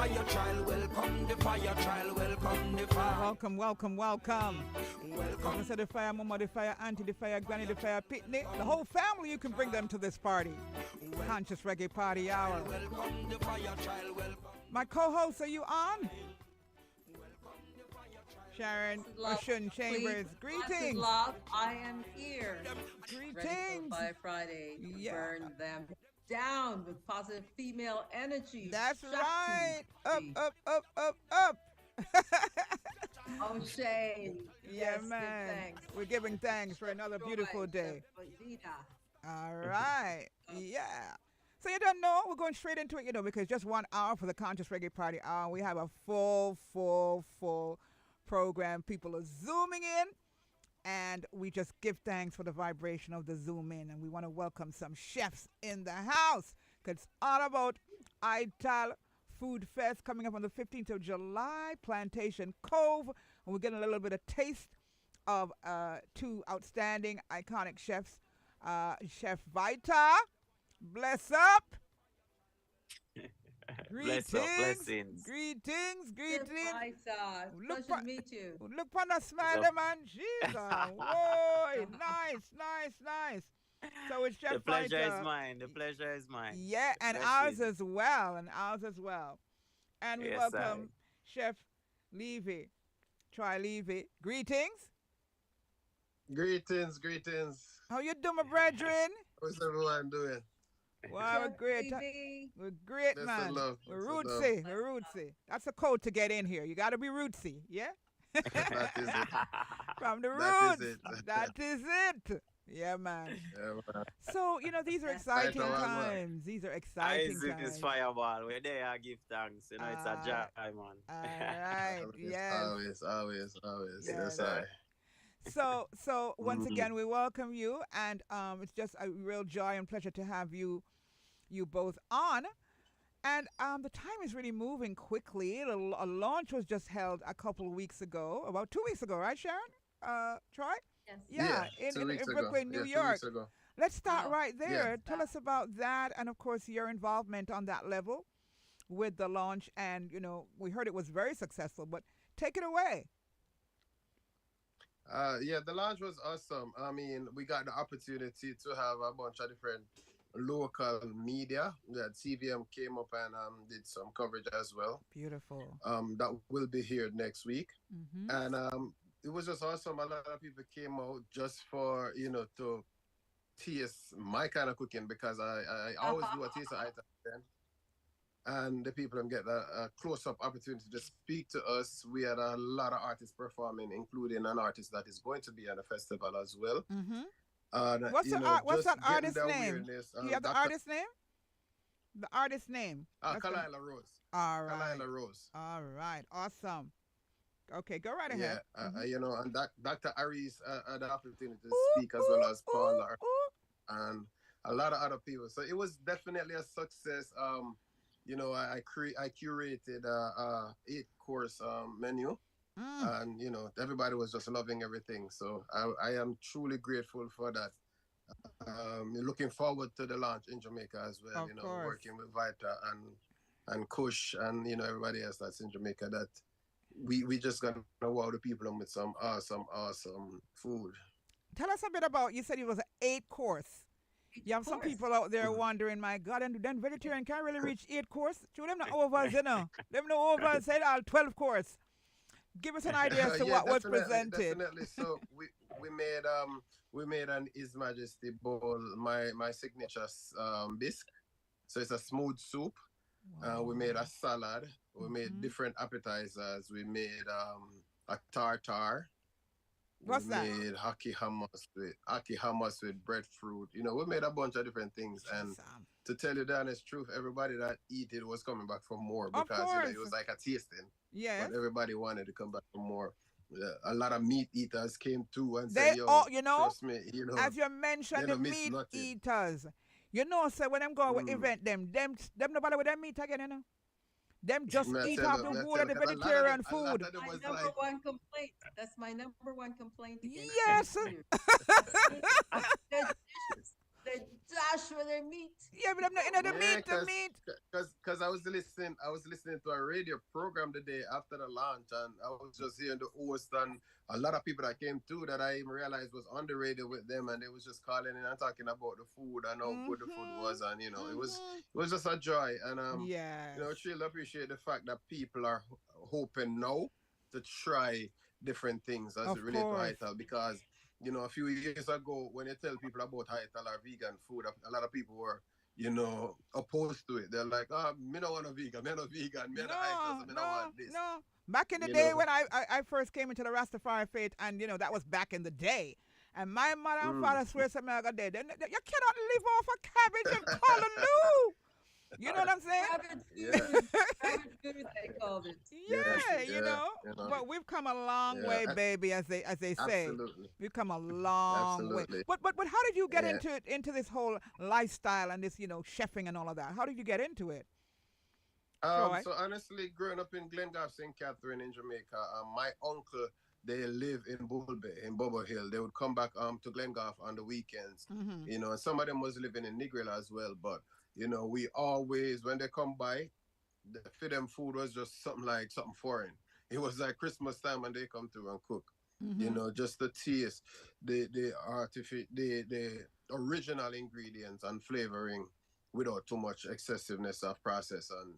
fire trial, welcome the fire trial, welcome the fire. Welcome, welcome, welcome. Welcome to the fire, mama, the fire, auntie, the fire, granny, the fire, picnic. The whole family, you can bring them to this party. Conscious Reggae Party Hour. My co-hosts, are you on? Sharon Ocean Chambers, greetings. Love, I am here. Greetings. By Friday, to burn them down with positive female energy. That's right. Up, up, up, up, up. Oh, Shane. Yeah, yes, man. We're giving thanks for another beautiful day. All right. Yeah. So you don't know, we're going straight into it, because just 1 hour for the Conscious Reggae Party Hour. We have a full program. People are zooming in, and we just give thanks for the vibration of the zoom in. And we want to welcome some chefs in the house, because it's all about ITAL Food Fest coming up on the 15th of July, Plantation Cove. And we're getting a little bit of taste of two outstanding, iconic chefs. Chef Vita, bless up. Greetings, bless up, blessings. Greetings. Pleasure to meet you. Look on the smile, man. Jesus. Whoa, nice. So it's Chef The pleasure Vita. is mine. The pleasure is mine. Yeah, and ours as well. And we welcome Chef Levy. Try Levy. Greetings. Greetings. How you doing, my brethren? How's everyone doing? Wow, we're great. We're great, man. We're rootsy. That's a code to get in here. You got to be rootsy, yeah? That is it. From the roots. That is it. Yeah, man. So, these are exciting times. These are exciting times. This fireball. We're there, I give thanks. It's a joy, man. All right, yes. Always. Yes. Yes, I. So once again, we welcome you, and it's just a real joy and pleasure to have you both on. And the time is really moving quickly. A launch was just held a couple of weeks ago, about 2 weeks ago, right, Sharon? Troy? Yes. Yeah, in Brooklyn, New York. Let's start right there. Tell us about that, and of course your involvement on that level with the launch. And we heard it was very successful, but take it away. The launch was awesome. I mean, we got the opportunity to have a bunch of different local media. That CVM came up and did some coverage as well. Beautiful. That will be here next week. Mm-hmm. And it was just awesome. A lot of people came out just for, to taste my kind of cooking, because I always do a taste of item. And the people get a close-up opportunity to speak to us. We had a lot of artists performing, including an artist that is going to be at the festival as well. Mm-hmm. What's that artist's name? Do you have the artist's name? The artist's name? Kalila Rose. All right. Kalila Rose. All right. Awesome. Okay, go right ahead. Yeah, and Dr. Aris had the opportunity to speak as well as Paula and a lot of other people. So it was definitely a success. I curated a 8-course menu, and everybody was just loving everything. So I am truly grateful for that. Looking forward to the launch in Jamaica as well. Working with Vita and Kush and everybody else that's in Jamaica. That we just gonna wow the people with some awesome food. Tell us a bit about. You said it was an 8-course. You have some people out there wondering, my God, and then vegetarian can't really reach 8-course. Show them the overs, Them the overs said all 12-course. Give us an idea as to what was presented. Definitely. So we made an His Majesty bowl, my signature bisque. So it's a smooth soup. Wow. We made a salad. We made different appetizers. We made a tartare. What's that? We made haki hummus with breadfruit. We made a bunch of different things. And to tell you the honest truth, everybody that eat it was coming back for more, because it was like a tasting. Yeah. But everybody wanted to come back for more. A lot of meat eaters came too and said, trust me, as you mentioned, the meat eaters. So when them go with event, them nobody with them meat again, Them just eat off the whole of the vegetarian food. My number one complaint. That's my number one complaint. Yes. They're delicious. They're flash with their meat. Yeah, but I'm not into the Yeah, meat, the meat. cause I was listening to a radio program the day after the launch, and I was just hearing the host and a lot of people that came through that I even realized was on the radio with them, and they was just calling in and talking about the food and how good the food Mm-hmm. was, and it was Mm-hmm. it was just a joy, and Yes. truly appreciate the fact that people are hoping now to try different things as it Of relates to course. Ital because. A few years ago, when you tell people about Ital or vegan food, a lot of people were opposed to it. They're like, me don't want a vegan, me not vegan, me not itis, No, me not no, want this. no. Back in the You day know. when I first came into the Rastafari faith, and that was back in the day. And my mother and Mm. father swear something like that. You cannot live off a cabbage and callaloo. You know what I'm saying? Rabbit Yeah, food. Rabbit food, they called it. yeah, Yeah, yeah, But we've come a long yeah, way, baby, as they say. absolutely, We've come a long way. absolutely. But how did you get Yeah. into this whole lifestyle and this chefing and all of that? How did you get into it, Troy? So honestly, growing up in Glengarry, St. Catherine in Jamaica, my uncle they live in Bull Bay in Bobo Hill. They would come back to Glengarry on the weekends, Mm-hmm. and some of them was living in Negril as well. But we always when they come by, the for them food was just something foreign. It was like Christmas time when they come through and cook. Mm-hmm. Just the taste, the original ingredients and flavoring without too much excessiveness of process and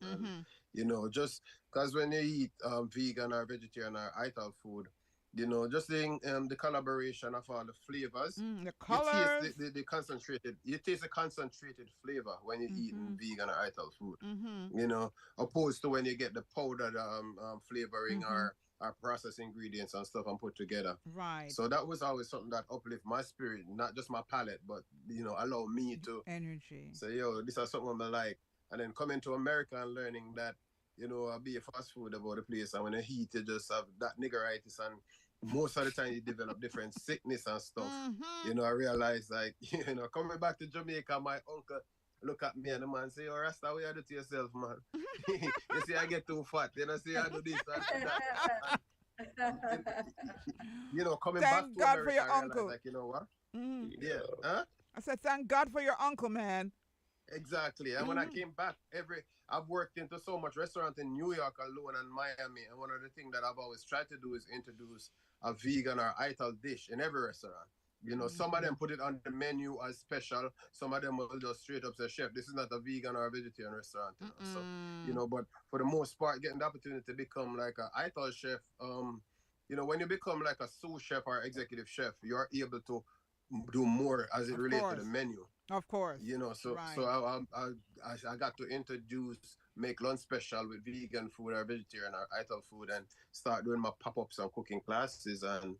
Mm-hmm. just because when you eat vegan or vegetarian or ital food, just the collaboration of all the flavors. The You taste colors. the concentrated flavor when you're Mm-hmm. eating vegan or ital food, Mm-hmm. opposed to when you get the powdered flavoring Mm-hmm. or processed ingredients and stuff and put together. Right. So that was always something that uplift my spirit, not just my palate, but allow me to Energy. say, yo, this is something I like. And then coming to America and learning that, I'll be a fast food about the place. And when you eat, you just have that niggeritis. And most of the time, you develop different sickness and stuff. Mm-hmm. I realize, like, coming back to Jamaica, my uncle look at me and the man say, yo, Rasta, what you do to yourself, man? You see, I get too fat. See, I do this and that. Coming back Thank to God America, for your I realized, uncle. like, you know what? Mm-hmm. Yeah. Huh? I said, thank God for your uncle, man. Exactly. And when I came back, I've worked into so much restaurant in New York alone and Miami. And one of the things that I've always tried to do is introduce a vegan or ital dish in every restaurant. Some of them put it on the menu as special. Some of them will just straight up say, chef, this is not a vegan or a vegetarian restaurant. So, but for the most part, getting the opportunity to become like a ital chef, when you become like a sous chef or executive chef, you're able to do more as it Of relates to course. the menu. Of course. So Right. I got to make lunch special with vegan food or vegetarian or ital food and start doing my pop-ups and cooking classes and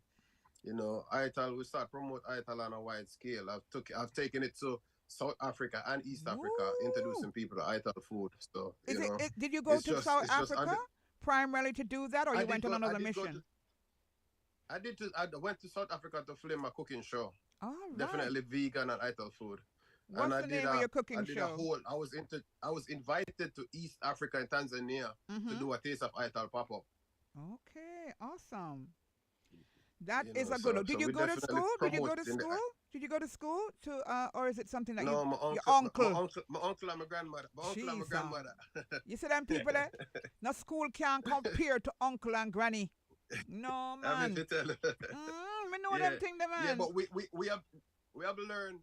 ital we start promote ital on a wide scale. I've taken it to South Africa and East Africa, Woo! introducing people to ital food. So Did you go to South it's just Africa primarily to do that, or you went on another mission? I went to South Africa to film a cooking show. All right. Definitely vegan and ital food. What's And the name of your cooking show? I was invited to East Africa and Tanzania to do a taste of ital pop-up. Okay, awesome. That You is know, a good so one. Did so you we go to definitely school? Did you go to promote in the school? Did you go to school or is it something that no, your my uncle? uncle, my uncle and my grandmother. My uncle and my Jeez, grandmother. you see them people there? No school can't compare to uncle and granny. No I mean man. to tell you. We know Yeah, them thing, the yeah, man. but we have learned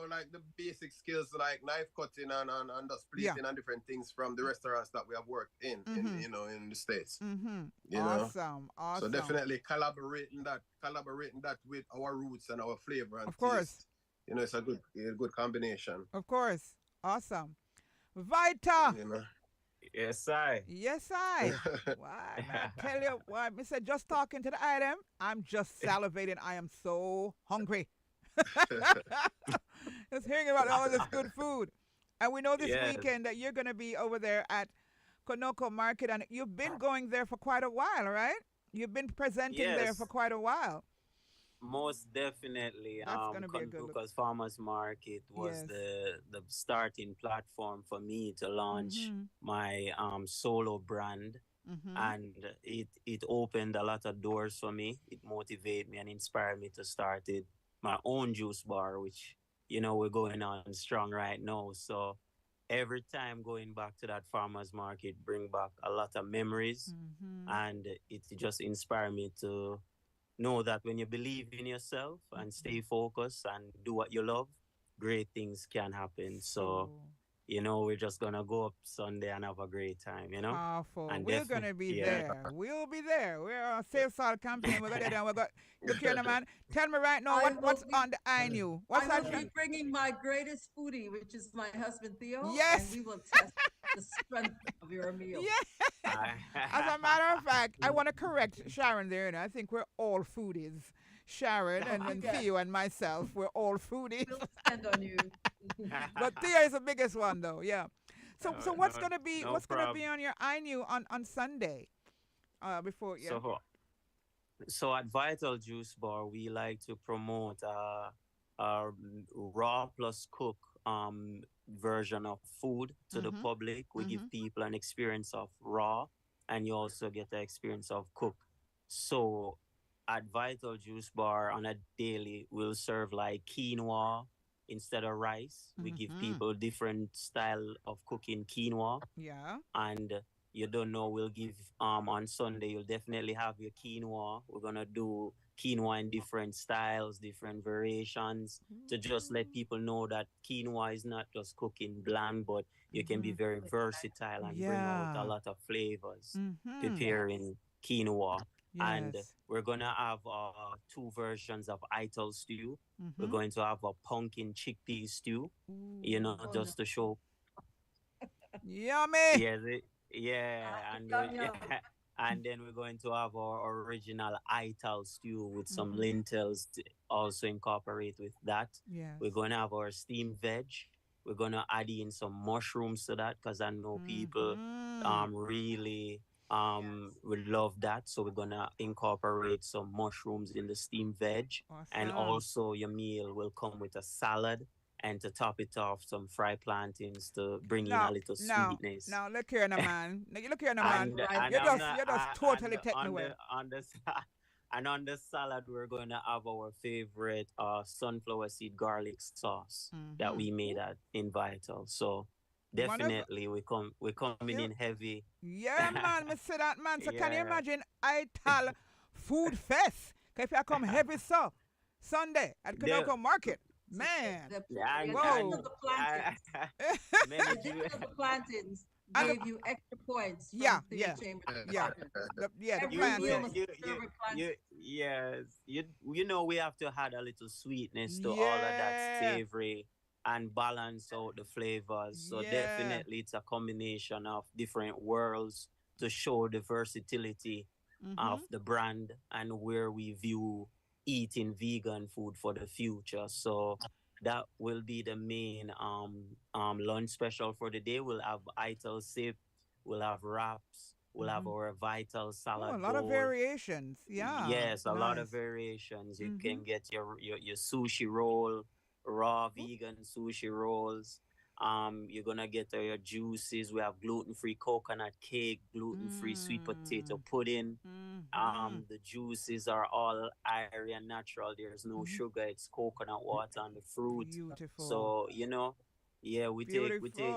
like the basic skills like knife cutting and just Yeah. plating and different things from the restaurants that we have worked in in the States. Mm-hmm. You know. Awesome. So Awesome. definitely collaborating that with our roots and our flavor and Of course. taste. It's a good combination. Of course. Awesome. Vita. You know. Yes, I. Yes, I. Why, man, I tell you, why, Mister, just talking to the item, I'm just salivating. I am so hungry. Just hearing about all of this good food. And we know this Yes. weekend that you're going to be over there at Konoko Market, and you've been going there for quite a while, right? You've been presenting there Yes. for quite a while. Most definitely. That's going to be a good look. Konuko's Farmers Market was Yes. the starting platform for me to launch Mm-hmm. my solo brand. Mm-hmm. And it opened a lot of doors for me. It motivated me and inspired me to start my own juice bar, which we're going on strong right now. So every time going back to that farmers market bring back a lot of memories, Mm-hmm. and it just inspire me to know that when you believe in yourself and stay focused and do what you love, great things can happen. So So we're just gonna go up Sunday and have a great time, powerful. and We're gonna be yeah. there. We'll be there. We're on sales salt campaign. We're gonna do. We got. Look here, now, man. Tell me right now I will what's be on the INU. What's I that? will be bringing my greatest foodie, which is my husband Theo, and Yes. we will test the strength of your meal. Yeah. As a matter of fact, I want to correct Sharon there. And I think we're all foodies. Sharon and Yes, Theo and myself, we're all foodies. we'll depend on you. But Theo is the biggest one, though. Yeah. So No, no what's gonna be problem. on your INU on Sunday? Before yeah. So at Vital Juice Bar, we like to promote a raw plus cook version of food to the Mhm. public. We give Mhm. people an experience of raw, and you also get the experience of cook. So at Vital Juice Bar on a daily, we'll serve like quinoa instead of rice. We give Mhm. people different style of cooking quinoa, Yeah. and you don't know, we'll give on Sunday you'll definitely have your quinoa. We're gonna do quinoa in different styles, different variations, to just let people know that quinoa is not just cooking bland, but you can be Mhm. very versatile and bring out a Yeah. lot of flavors Mhm. preparing quinoa. And Yes. we're gonna have two versions of ital stew. We're Mhm. going to have a pumpkin chickpea stew, Ooh. Oh no, just to show. Yummy. Yes, yeah, and yum yum. and then we're going to have our original ital stew with some Mhm. lentils to also incorporate with that. Yes. We're going to have our steamed veg. We're going to add in some mushrooms to that because I know people Mhm. really would love that. So we're going to incorporate some mushrooms in the steamed veg, and Awesome. also your meal will come with a salad, and to top it off, some fried plantains to bring in a Now, little now, sweetness. now, look here, now, man. Now, you look here, now, That's man. and right. and I'm not You're just and totally taken away. on the and on the salad we're going to have our favorite sunflower seed garlic sauce that Mhm. we made at in Vital. So One of definitely we're coming in you, heavy. yeah, man. Me say that, man. So can you Yeah. imagine? I tell food fest. If I come heavy so Sunday at the Kanoko Market, man. The addition and of Whoa. the plantains, many the do. addition of the plantains And the gave you extra points yeah, from Theo yeah, Chambers' yeah, department. the Every meal plantain. must be served with You plantains. yes, we have to add a little sweetness to all of that Yeah, savory and balance out the flavors. So yeah. definitely it's a combination of different worlds to show the versatility of Mhm. the brand and where we view eating vegan food for the future. So that will be the main lunch special for the day. We'll have ital sip, we'll have wraps, we'll have Mhm. our vital Oh, a salad lot of bowl. variations. Yeah, Yes, a lot of nice. variations. You Mhm. can get your sushi roll, raw Ooh. vegan sushi rolls. You're gonna get your juices. We have gluten-free coconut cake, gluten-free sweet potato Mm. pudding. Mhm. The juices are all airy and natural. There's no Mhm. sugar. It's coconut water and the fruit. Beautiful. So yeah, we take Beautiful.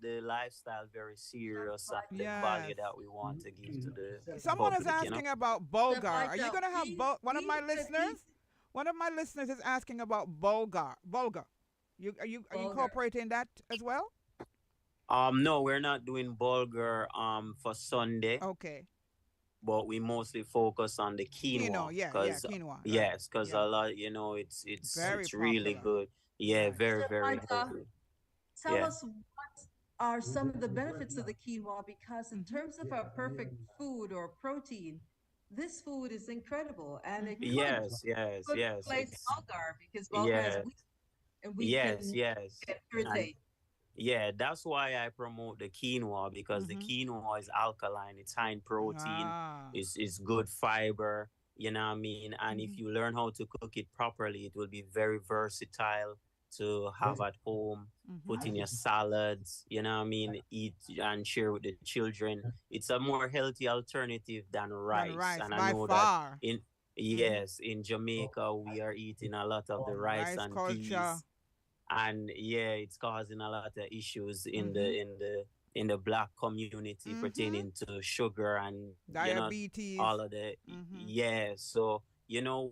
the lifestyle very serious and the value Yes. that we want to give to the Someone is public. asking about Chef Bulgar. Are you Aisha, gonna have one of we my repeat listeners? One of my listeners is asking about Bulgar. Bulgar. Are you vulgar. incorporating that as well? No, we're not doing bulgur for Sunday, Okay. but we mostly focus on the Quinoa. quinoa Yeah, yeah, because quinoa. Right. yes, because Yeah. a lot, it's Very it's really popular. good. Yeah, Right. very Chef very Aisha, healthy. tell Yeah. us what are some of the benefits of the quinoa, because in Mhm. terms of a perfect food or protein, this food is incredible and it Mhm. Yes, yes, could yes. replace It's bulgur because bulgur is yeah, wheat and wheat yes, can yes. get And irritated. yeah, that's why I promote the quinoa because the Mhm. quinoa is alkaline, it's high in protein, Ah. it's good fiber, you know what I mean? And if Mhm. you learn how to cook it properly, it will be very versatile to have at home, put Mhm. in your salads, you know what I mean? Eat and share with the children. It's a more healthy alternative than Than rice. rice And I by know that far. in Mhm. yes, in Jamaica we are eating a lot of the rice Rice and culture. peas. and yeah, it's causing a lot of issues in Mm-hmm. the black community Mm-hmm. pertaining to sugar and Diabetes. all of the Mm-hmm. yeah. So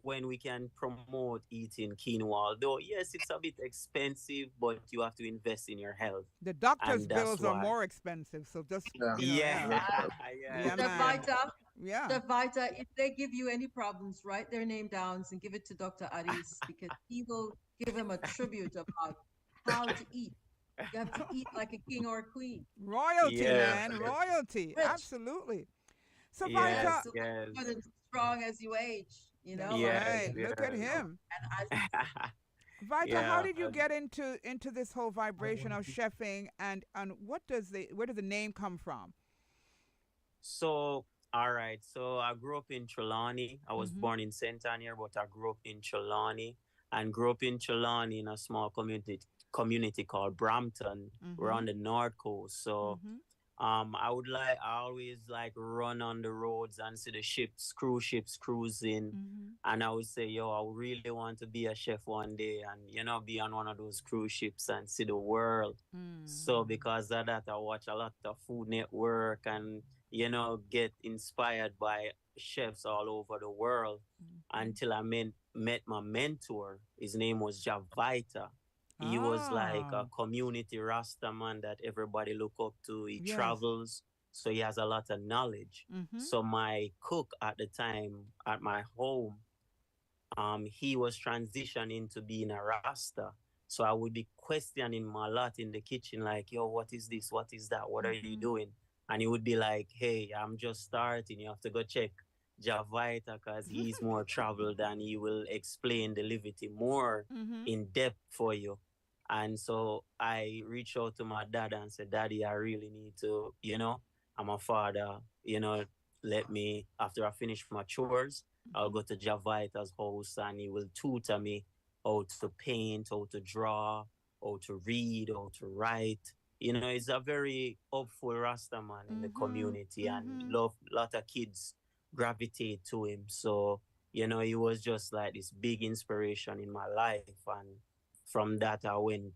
when we can promote eating quinoa, although yes, it's a bit expensive, but you have to invest in your health, The doctor's and that's bills are why. more expensive, so just Yeah. Yeah, yeah, That's right. yeah, yes, Chef yes. man, Vita, yeah. Chef Vita, if they give you any problems, write their name down and give it to Dr. Aris because he will give him a tribute about how to eat. You have to eat like a king or a queen. Royalty, Yes, man, royalty, Rich. absolutely. So Yes, Vita, yes, to look yes, good and strong as you age, that's and yes, right. Look at yes. oh, him. and I Vita, how Yeah. did you get into this whole vibration of chefing, and where did the name come from? So, all right. So I grew up in Trelawney. I was Mhm. born in St. Anne, but I grew up in Trelawney and grew up in Trelawney in a small community called Brampton. We're on Mhm. the North Coast. So Mhm. I always like run on the roads and see the ships, cruise ships cruising. Mhm. And I would say, yo, I really want to be a chef one day and, be on one of those cruise ships and see the world. So Mhm. because of that, I watch a lot of Food Network and, get inspired by chefs all over the world Mhm. until I met my mentor. His name was Javita. He was like a Ah, community Rasta man that everybody look up to. He yes. travels, so he has a lot of knowledge. Mhm. So my cook at the time at my home, he was transitioning to being a Rasta. So I would be questioning him a lot in the kitchen, like, yo, what is this? What is that? What are you Mhm. doing? And he would be like, hey, I'm just starting. You have to go check Javita because he's more traveled and he will explain the Livity more Mhm. in depth for you. And so I reached out to my dad and said, Daddy, I really need to, I'm a father, let me, after I finish my chores, I'll Mhm. go to Javita's house and he will tutor me how to paint, how to draw, how to read, how to write. He's a very hopeful Rasta man in the Mhm. community and Mhm. love lot of kids gravitate to him. So, he was just like this big inspiration in my life. And from that I went,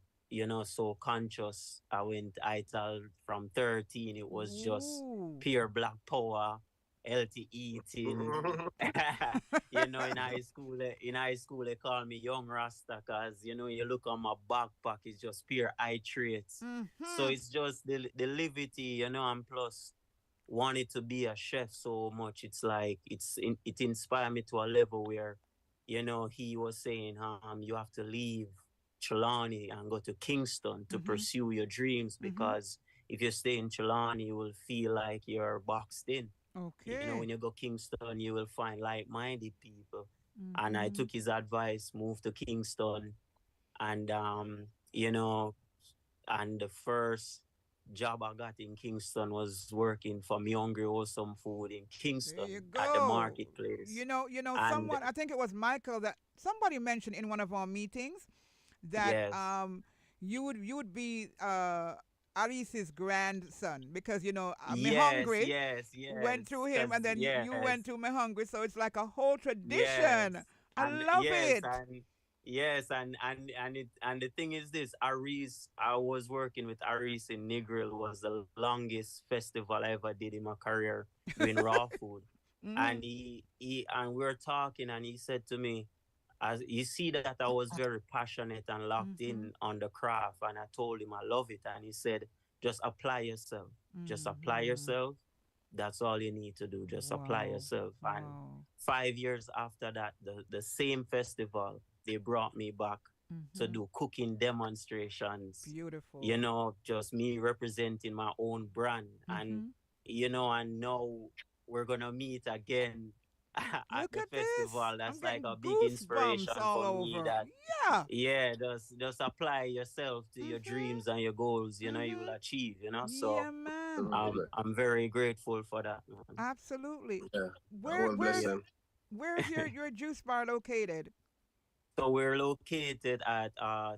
so conscious. I went ITAL from 13. It was just Ooh. pure black power, healthy eating. In high school they call me young Rasta because you look on my backpack, it's just pure eye traits. So Mhm. it's just the livity, and plus wanted to be a chef so much. It's like it inspired me to a level where, he was saying, you have to leave Trelawney and go to Kingston to Mhm. pursue your dreams Mhm. because if you stay in Trelawney, you will feel like you're boxed in. Okay. When you go Kingston, you will find like-minded people. And I Mhm. took his advice, moved to Kingston, and you know, and the first job I got in Kingston was working for Me Hungry Wholesome Food in There Kingston you at the go. marketplace. And Someone, I think it was Michael that somebody mentioned in one of our meetings that yes, you would be Alice's grandson because me yes, hungry yes, went yes, through him because and then you yes, went to me hungry, so it's like a whole yes, tradition. I and love yes, it. and the thing is this, Aris, I was working with Aris in Negril was the longest festival I ever did in my career doing raw food. Mhm. And and we were talking and he said to me, as you see that I was very passionate and locked in Mhm. on the craft, and I told him I love it, and he said, just apply yourself, just apply Mhm. yourself. That's all you need to do, just apply Wow. yourself. And Wow. 5 years after that, the same festival, they brought me back to Mhm. do cooking demonstrations, Beautiful. just me representing my own brand. And Mhm. and now we're gonna meet again at Look the at this. festival. I'm That's like getting a big goosebumps inspiration all for me over. that Yeah. yeah, just apply yourself to your Mhm. dreams and your goals, you will Mhm. achieve, so Yeah, man. I'm very grateful for that, man. Absolutely. Yeah, a Where whole where's Yeah. blessing. where's your juice bar located? So we're located at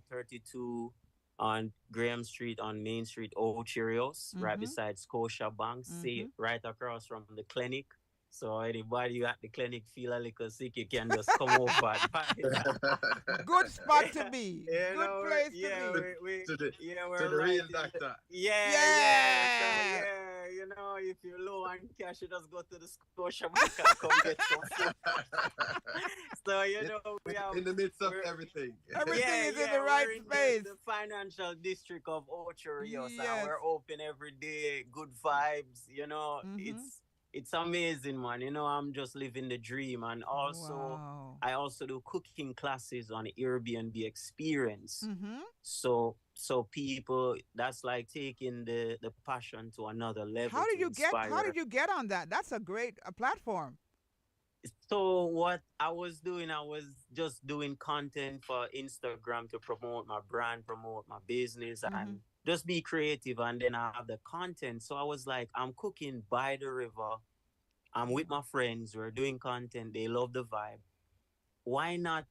32 on Graham Street on Main Street, Old Cheerios, right Mhm. beside Scotia Bank, see Mhm. right across from the clinic. So anybody at the clinic feel a little sick, you can just come over and buy that. Good spot to be. You Good know, place to yeah, be. to the yeah, to we're the right real in the, doctor. yeah. So Yeah. yeah, if you're low on cash, you just go to the Scotia Bank and come get some food. So in, we have in the midst of we're everything. Everything is in the yeah, right we're in space. the financial district of Ocho Rios, and Yes. we're open every day. Good vibes, Mm-hmm. it's amazing, man. I'm just living the dream, and also Wow. I also do cooking classes on Airbnb experience. Mm-hmm. So people, that's like taking the passion to another level to How did inspire. you get on that? That's a great platform. So what I was doing, I was just doing content for Instagram to promote my brand, promote my business, Mm-hmm. and just be creative. And then I have the content. So I was like, I'm cooking by the river. I'm with my friends. We're doing content. They love the vibe. Why not,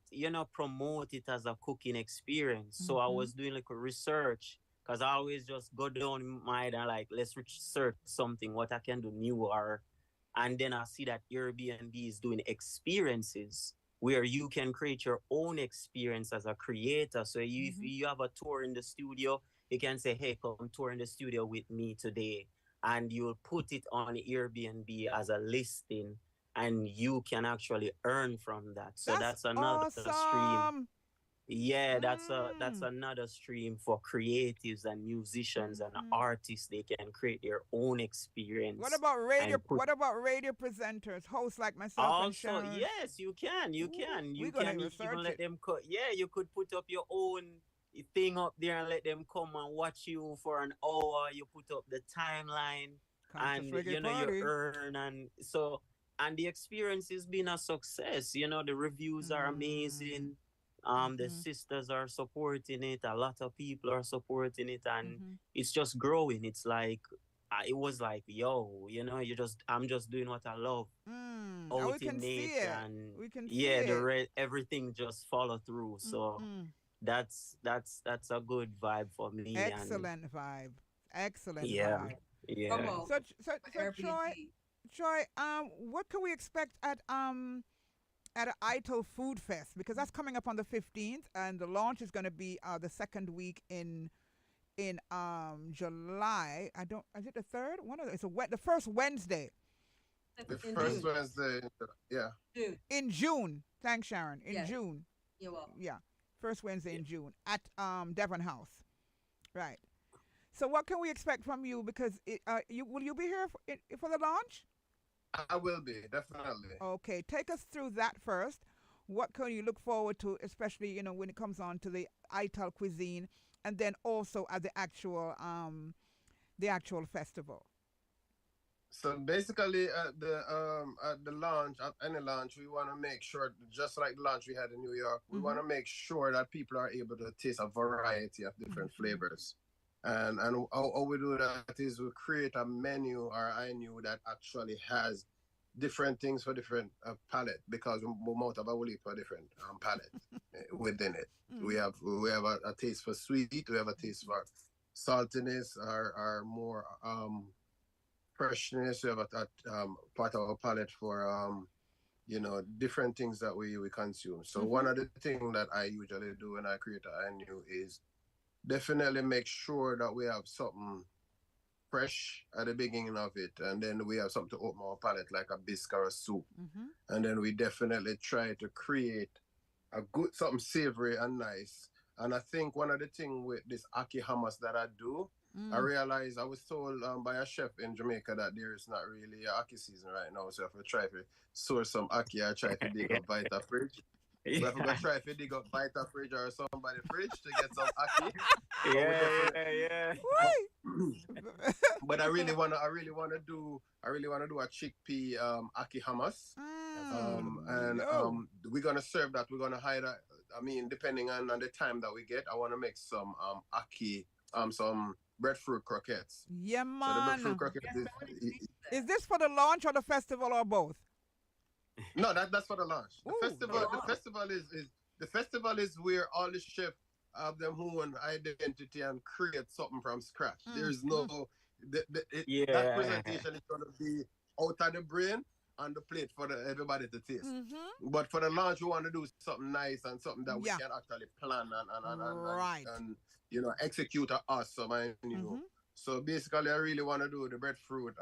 promote it as a cooking experience? So I Mm-hmm. was doing like a research because I always just go down in mind and like, let's research something, what I can do new or and then I see that Airbnb is doing experiences where you can create your own experience as a creator. So if Mm-hmm. you have a tour in the studio, you can say, hey, come tour in the studio with me today. And you'll put it on Airbnb as a listing and you can actually earn from that. So That's that's another stream. awesome. Yeah, that's Mm. another stream for creatives and musicians and Mm-hmm. artists. They can create their own What experience about radio? and put What about radio presenters, hosts like myself and also, Sharon? yes, you can. You Ooh, can. we're You gonna can even research let it. them yeah, you could put up your own thing up there and let them come and watch you for an hour. You put up the timeline Conscious and reggae you party. earn and the experience has been a success. The reviews are Mm. amazing. The Mm-hmm. sisters are supporting it. A lot of people are supporting it, and Mm-hmm. it's just growing. It's like it was like, yo, I'm just doing what I love Mm. Oh, out we can in see nature it. and We can see yeah, it. everything just follow through. So Mm-hmm. that's a good vibe for me and Excellent vibe. Excellent yeah, vibe. yeah. Promo So for Airbnb. Troy, what can we expect at an ITIL Food Fest? Because that's coming up on the 15th, and the launch is going to be the second week in July. I don't. Is it the third? One of the, the first Wednesday The In first June. Wednesday, yeah. June. in June. Thanks, Sharon. In Yes, June. you're welcome. Yeah, first Wednesday Yeah. in June at Devon House. Right. So what can we expect from you? Because will you be here for the launch? I will be, definitely. Okay, take us through that first. What can you look forward to, especially when it comes on to the ITAL cuisine, and then also at the actual festival. So basically, at the launch, at any launch, we want to make sure, just like the launch we had in New York, we Mm-hmm. want to make sure that people are able to taste a variety of different Mm-hmm. flavors. And how we do that is we create a menu or a menu that actually has different things for different palate, because we might have a whole heap of different palate within it. Mm-hmm. We have a taste for sweet, we have a taste for saltiness, or more freshness. We have a part of our palate for different things that we consume. So Mm-hmm. one of the things that I usually do when I create a menu is definitely make sure that we have something fresh at the beginning of it, and then we have something to open our palate, like a biscuit or a soup, Mm-hmm. and then we definitely try to create a good something savory and nice. And I think one of the things with this aki hummus that I do, I Mm. realized I was told by a chef in Jamaica that there is not really a aki season right now. So if I try to source some aki, I try to dig up Vita fridge. But if I'm gonna Yeah. try to dig up Vita fridge or somebody fridge to get some aki, but we Yeah, definitely. yeah, yeah. But I really wanna do a chickpea aki hummus. And Yo. we're gonna serve that. We're gonna hide. I mean, depending on the time that we get, I want to make some aki, some breadfruit croquettes. Yeah, So the breadfruit man. croquettes Yes, I want to taste Is that. this for the launch or the festival or both? no, that's for the launch. The Ooh, festival, yo. the festival is where all the chefs have their own identity and create something from scratch. Mm, There's mm. no that Yeah. presentation is gonna be out of the brain, on the plate for everybody to taste. Mm-hmm. But for the launch, we want to do something nice and something that we Yeah. can actually plan Right. and execute an awesome menu. Mm-hmm. So basically, I really want to do the breadfruit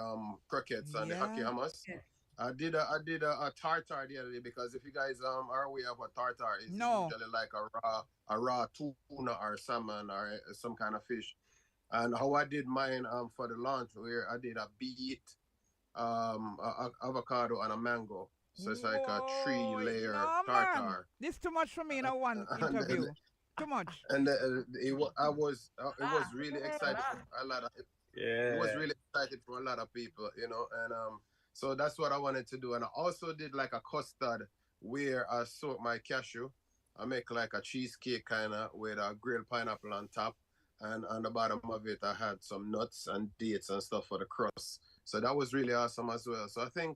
croquettes and the Yeah. haki hummus. Yeah. I did a tartar the other day because if you guys are aware of what tartar is, it's No. usually like a raw tuna or salmon or some kind of fish. And how I did mine for the launch, where I did a beet, avocado and a mango. So it's like a three Whoa. layer No, man. tartar. This too much for me in a one And interview. Too much. it was really excited for a lot of it was Yeah. really excited for a lot of people, and so that's what I wanted to do. And I also did like a custard where I soak my cashew. I make like a cheesecake kind of with a grilled pineapple on top, and on the bottom of it I had some nuts and dates and stuff for the crust. So that was really awesome as well. So I think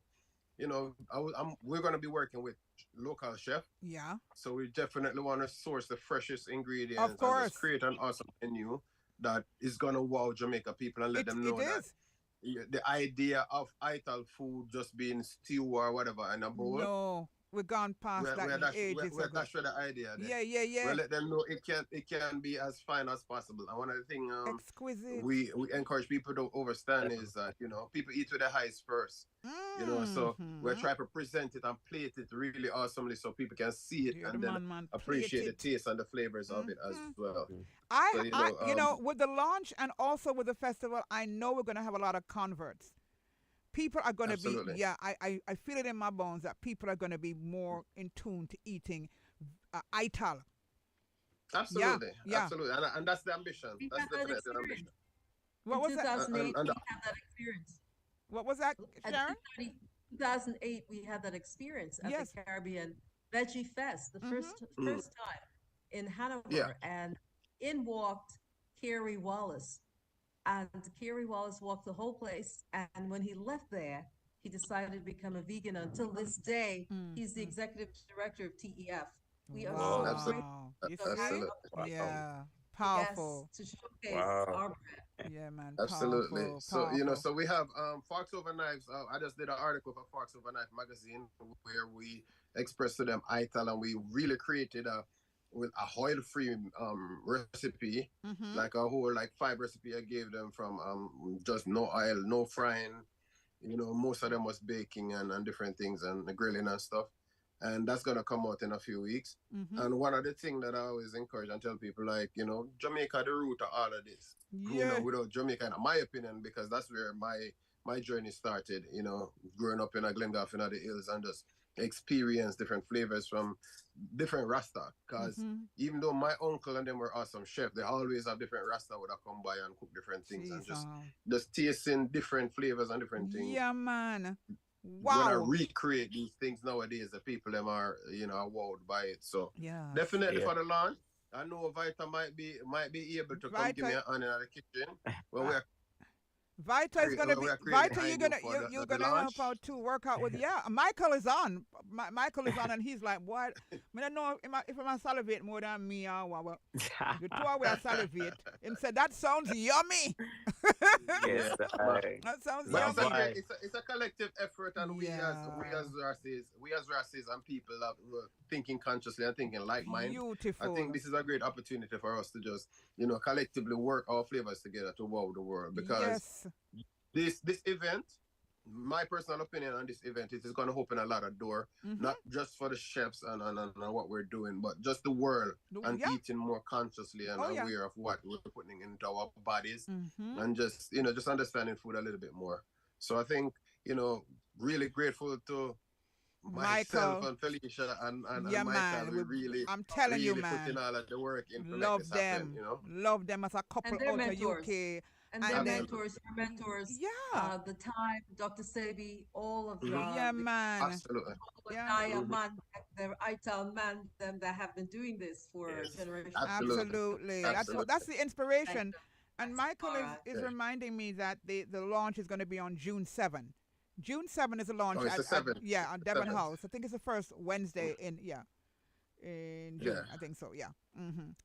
we're going to be working with local chef, Yeah. so we definitely want to source the freshest ingredients Of and course. just create an awesome menu that is going to wow Jamaica people and let them It know that is. the idea of ital food just being stew or whatever in a bowl, No. We've gone past that ages we're ago. that's where the idea there. Yeah, yeah, yeah. We'll let them know it can be as fine as possible. And one of the things Exquisite. we encourage people to understand is that people eat with their eyes first. So we're Mhm. trying to present it and plate it really awesomely so people can see it You're the and then man, plate appreciate the it. taste and the flavors of it as Mhm. well. So With the launch and also with the festival, I know we're going to have a lot of converts. People are going to be, absolutely, yeah, I feel it in my bones that people are going to be more in tune to eating ital. Yeah, absolutely, yeah. absolutely, and that's the ambition. We That's had that definitely the ambition. experience. What In was that? 2008, And we had that experience. What was that, At Sharon? 2008, we had that experience at Yes. the Caribbean Veggie Fest, the Mm-hmm. first time in Hanover, Yeah. and in walked Kerry Wallace, and Kerry Wallace walked the whole place. And when he left there, he decided to become a vegan. Until this day, he's the Mm-hmm. executive director of TEF. We are so Whoa. Absolutely, Wow. You grateful to see? have absolutely, Yeah. guests Powerful. to showcase Wow. our brand. Yeah, man. absolutely. Powerful. So Powerful. so we have Forks Over Knives. I just did an article for Forks Over Knife magazine where we expressed to them ital, and we really created with a oil-free recipe, Mm-hmm. like a whole like 5 recipe I gave them from just no oil, no frying. Most of them was baking and different things and grilling and stuff. And that's gonna come out in a few weeks. Mm-hmm. And one of the things that I always encourage and tell people, like, Jamaica the root of all of this. Yeah. Without Jamaica, in my opinion, because that's where my journey started, growing up in a Glengarry in the hills and just experience different flavors from different Rasta. Because Mm-hmm. even though my uncle and them were awesome chefs, they always have different Rasta would have come by and cook different things and Jesus. just tasting different flavors and different things. Yeah, man. When I Wow. recreate these things nowadays, the people them are wowed by it. So Yeah. definitely Yeah. for the launch, I know Vita might be able to come give me Vita- a hand in the kitchen. Well, we are Vita is gonna be we are creating Vita. You're behind gonna you for you're the gonna launch. help out to work out with. Yeah, Michael is on. Michael is on, and he's like, "What? I don't know if I'm salivate more than me or what. The two of we are salivate." Him said that sounds yummy. Yes, That sounds But Well, yummy. boy. it's a collective effort, and we Yeah. as races and people that were thinking consciously and thinking like mind. Beautiful. I think this is a great opportunity for us to just collectively work our flavors together to wow the world, because Yes. this event, my personal opinion on this event, it is going to open a lot of door, Mm-hmm. not just for the chefs and what we're doing, but just the world and Yeah. eating more consciously and Oh, yeah. aware of what we're putting into our bodies, Mm-hmm. and just just understanding food a little bit more. So I think really grateful to myself Michael. and Felicia and Yeah, Michael. man. We really I'm telling you, really put in man. all of the work in to make Love this them. happen. Love them as a couple And their out of mentors. UK. And And their then- mentors, your mentors, Yeah. the time, Dr. Sebi, all of Yeah, man. Absolutely. Yeah. man, the ITAL man, them that have been doing this for Yes. generations. Absolutely. Absolutely. That's the inspiration. And That's Michael alright. is reminding me that the launch is going to be on June 7. June 7 is the launch. Oh, it's the 7th. Yeah, on Devon 7th. House. I think it's the first Wednesday in June. Yeah. I think so. Yeah.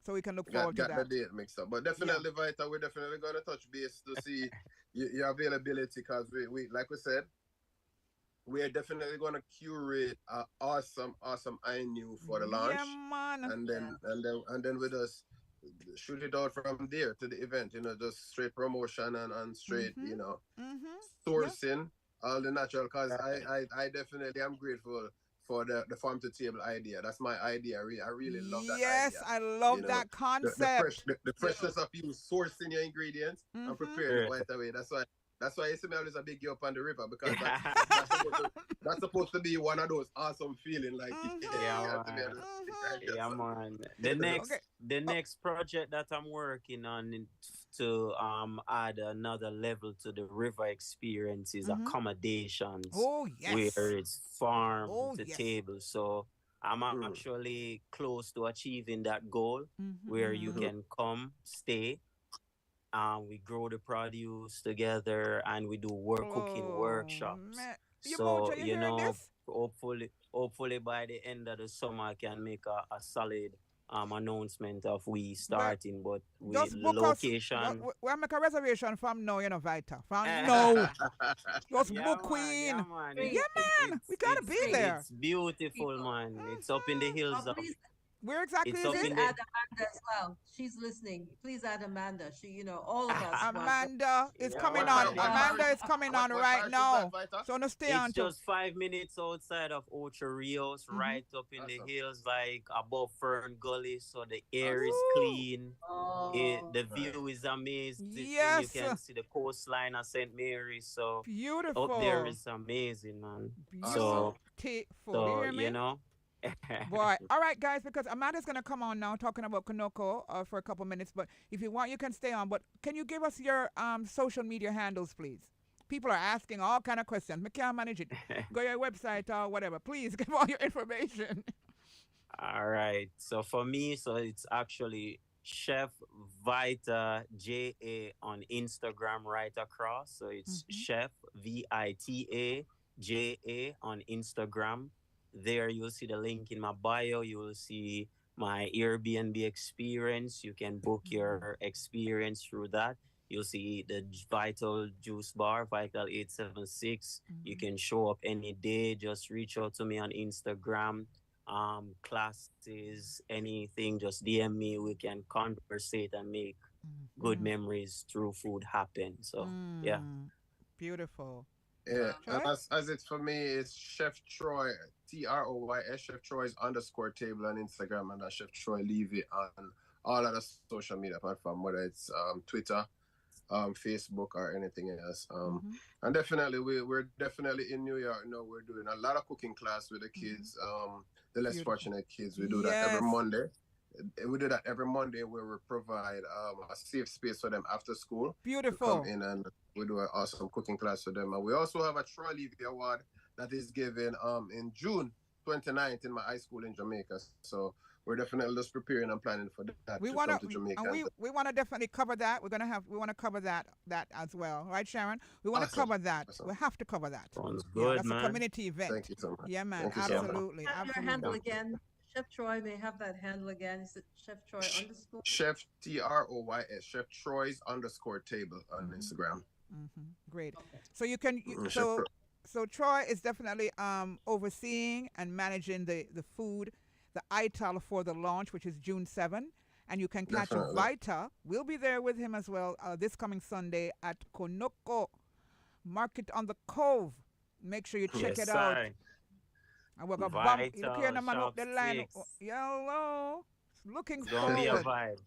So we can look Got forward to the that. date mixed up, but definitely Vita, we're definitely going to touch base to see your availability, because we like we said, we're definitely gonna curate a awesome INU for the Yeah, launch, man. and then we just shoot it out from there to the event. Just straight promotion and straight, Yeah. sourcing all the natural. Cause I definitely am grateful for the farm to table idea. That's my idea. I really love that Yes, idea. I You love know, that concept. the freshness of you sourcing your ingredients and Mm-hmm. preparing it Right. right away. That's why you see me always a big you up on the river, because that's supposed to be one of those awesome feeling, like Yeah, yeah, to me, man. yeah, Yeah, so, man. The you know. Okay. next the Oh, next project that I'm working on to add another level to the river experience is mm-hmm. accommodations Oh, where yes. it's farm Oh, to yes. table. So I'm Mm, actually close to achieving that goal where you Mm-hmm. mhm. can come, stay, we grow the produce together and we do work cooking Oh, workshops. man. Your So, mojo, you hearing this? hopefully by the end of the summer I can make a solid announcement of we Well, starting, but we just book us. location. We'll make a reservation from now, Vita. From now. Just Yeah, book man, yeah, Queen. man. Great, Yeah, man. We gotta be great there. It's beautiful, people. man. It's up in the Hmm. hills of Please, Where exactly it's is up please it? in the add Amanda as well. She's listening. Please add Amanda. All of us want to. Amanda is yeah, coming what on. part? man, What yeah. part? Amanda is coming What on what right part is that, now. Vita? So no stay It's on to. just 5 minutes outside of Ocho Rios, Mm-hmm. right up in the Awesome. hills, like above Fern Gully. So the air is Awesome. Woo! clean. Oh, The Right. view is amazing. You Yes. can see the coastline of St. Mary. So up there Beautiful. is amazing, man. Awesome. So, Beautiful. You so hear you me? know, Boy. All right, guys, because Amanda's going to come on now talking about Kanoko for a couple minutes. But if you want, you can stay on. But can you give us your social media handles, please? People are asking all kind of questions. We can't manage it. Go to your website or whatever. Please give all your information. all right. So for me, so it's actually Chef Vita JA on Instagram right across. So it's Mm-hmm. Chef VITA JA on Instagram. There you'll see the link in my bio. You will see my Airbnb experience. You can book your experience through that. You'll see the Vital Juice Bar, Vital 876. You Mm-hmm. can show up any day. Just reach out to me on Instagram, classes, anything, just DM me. We can conversate and make good Mm-hmm. memories through food happen. So, yeah. Mm. Beautiful. Yeah, and Troy? as it's for me, it's Chef Troy, TROYS, Chef Troy's underscore table on Instagram, and Chef Troy Levy on all other social media platform, whether it's Twitter, Facebook, or anything else. Mm-hmm. And definitely, we're definitely in New York. We're doing a lot of cooking class with the Mm-hmm. kids, the less Beautiful. fortunate kids. We do that every Yes. Monday. We do that every Monday, where we provide a safe space for them after school to come Beautiful. in, and we do an awesome cooking class for them. And we also have a Troy Levy Award that is given in June 29th in my high school in Jamaica. So we're definitely just preparing and planning for that We to want come to, to Jamaica. and we want to definitely cover that. We want to cover that as well, right, Sharon? We want to Awesome. cover that. Awesome. We have to cover that. Sounds Yeah, good, that's a man. community event. Thank you so much. Yeah, man. Thank you so Yeah, much. man. Absolutely, have your absolutely. handle Yeah. again. Chef Troy may have that handle again. Is it Chef Troy Sh- underscore? Chef TROYS, Chef Troy's underscore table on Mm-hmm. Instagram. Mm-hmm. Great. Okay. So you can Chef so Troy is definitely overseeing and managing the food, the ITAL for the launch, which is June 7. And you can catch Definitely. Vita. We'll be there with him as well this coming Sunday at Konoko Market on the Cove. Make sure you check Yes, it out. sir. And we're going to bump. You look here, Vital the man up Shop the line. 6. Yellow. Looking It's gonna be a forward. vibe.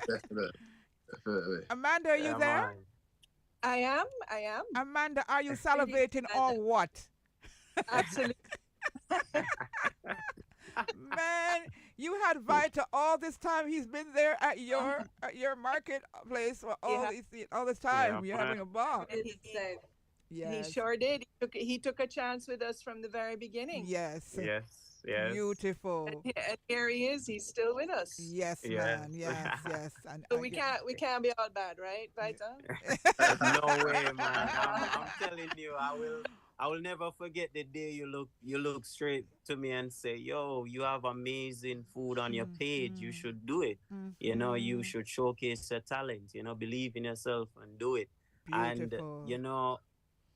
Definitely. Definitely. Amanda, are you Yeah, there? man. I am. I am. Amanda, are you salivating or what? Absolutely. Man, you had Vita all this time. He's been there at your marketplace for all this time. You're man. having a ball. What did he say? He Yes. sure did. He took a chance with us from the very beginning. Yes. Yes, yes, Beautiful. And here he is. He's still with us. Yes, yes. man. Yes, yes. And So we can't be all bad, right, Vita? No way, man. I'm telling you, I will never forget the day you look straight to me and say, "Yo, you have amazing food on your page. You should do it. You should showcase your talent. Believe in yourself and do it." And Beautiful.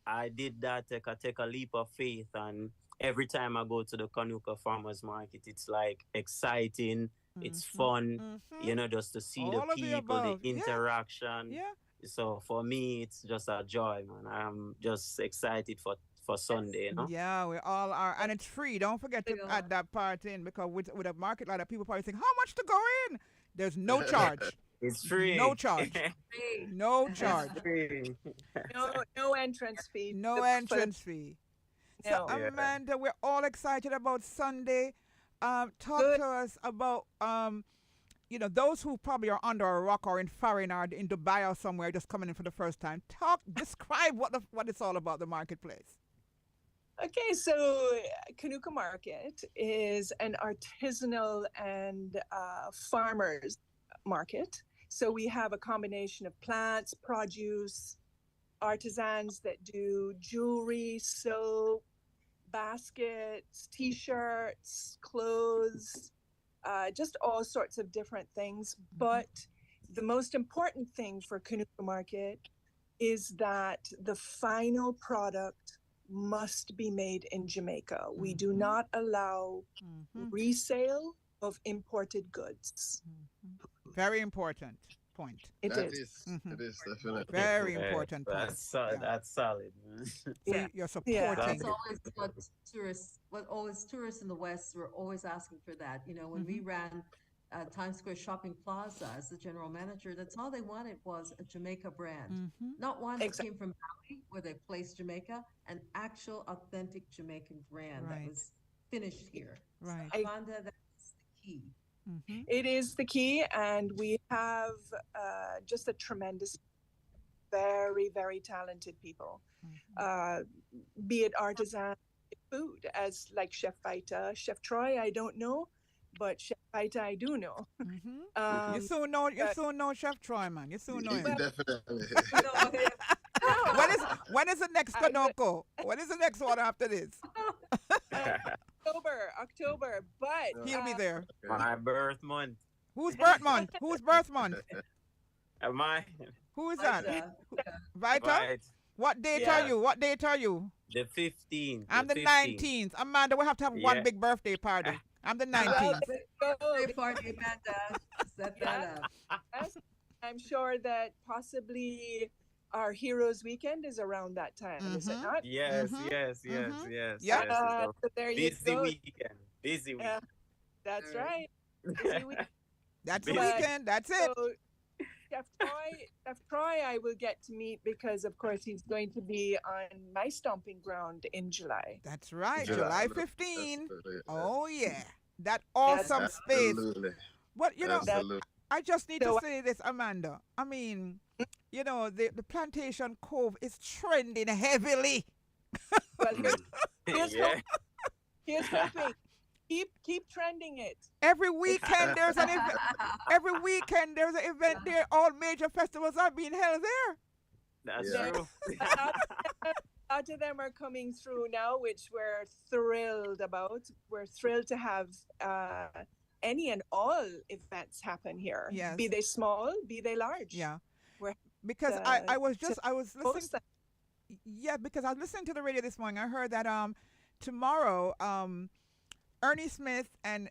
I did that, take a leap of faith, and every time I go to the Kanuka Farmers Market, it's like exciting, it's Mm-hmm. fun, Mm-hmm. you know, just to see the All of the people, the above. Yeah. interaction. Yeah. So for me, it's just a joy, man. I'm just excited for Yes. Sunday, you know. Yeah, we all are, and it's free. Don't forget to They are. add that part in because with a market like that, people probably think, "How much to go in?" There's no charge, It's no free. charge, Hey. no It's charge, free. No entrance fee no for the entrance fee. So no. Yeah. Amanda, we're all excited about Sunday. Talk Good. to us about those who probably are under a rock or in foreign or in Dubai or somewhere just coming in for the first time. Describe what it's all about, the marketplace. Okay, so Kanuka Market is an artisanal and farmers market. So we have a combination of plants, produce, artisans that do jewelry, soap, baskets, t-shirts, clothes, just all sorts of different things. But the most important thing for Kanuka Market is that the final product must be made in Jamaica. We do not allow resale of imported goods. Very important point. It That is. is, it is definitely. Very Yeah, important point. Yeah. That's solid, man. So Yeah. you're Yeah. supporting. That's always what always tourists in the West were always asking for that. You know, when we ran Times Square Shopping Plaza as the general manager, that's all they wanted was a Jamaica brand. Not one that Exactly. came from Maui, where they placed Jamaica, an actual authentic Jamaican brand that Right. was finished here. Right. So, Amanda, that's the key. It is the key, and we have just a tremendous, very, very talented people. Be it artisan food, as like Chef Vita, Chef Troy, I don't know, but Chef Vita, I do know. You soon know. You soon know Chef Troy, man. You soon know him. Definitely. When is the next Kanoko? When is the next one after this? October, but He'll be there. My birth month. Whose birth month? Whose birth month? My Who is that? Vita? right. What date Yeah. are you? What date are you? The 15th. I'm the 19th. Amanda, we have to have one Yeah. big birthday party. I'm the Well, 19th. birthday party, Amanda. Set that up. yes, I'm sure that possibly our Heroes Weekend is around that time, is it not? Yes, Mhm. yes, yes, Mhm. yes. Yeah. yes. So there you Busy go. weekend. Busy week. Yeah, that's All right. Busy week. That's the But- weekend. That's it. So Chef Troy, I will get to meet because, of course, he's going to be on my stomping ground in July. That's right. July. July 15. Absolutely. Oh, yeah. That awesome space. Absolutely. But, Absolutely. I just need So- to say this, Amanda. I mean, the Plantation Cove is trending heavily. Well, here's yeah. here's hoping. Keep trending it. Every weekend there's an event. Every weekend there's an event there. All major festivals are being held there. That's Yeah. true. A lot of them are coming through now, which we're thrilled about. We're thrilled to have any and all events happen here. Yes. Be they small, be they large. Yeah. We're Because I was listening. Post that. Yeah, because I was listening to the radio this morning. I heard that tomorrow Ernie Smith and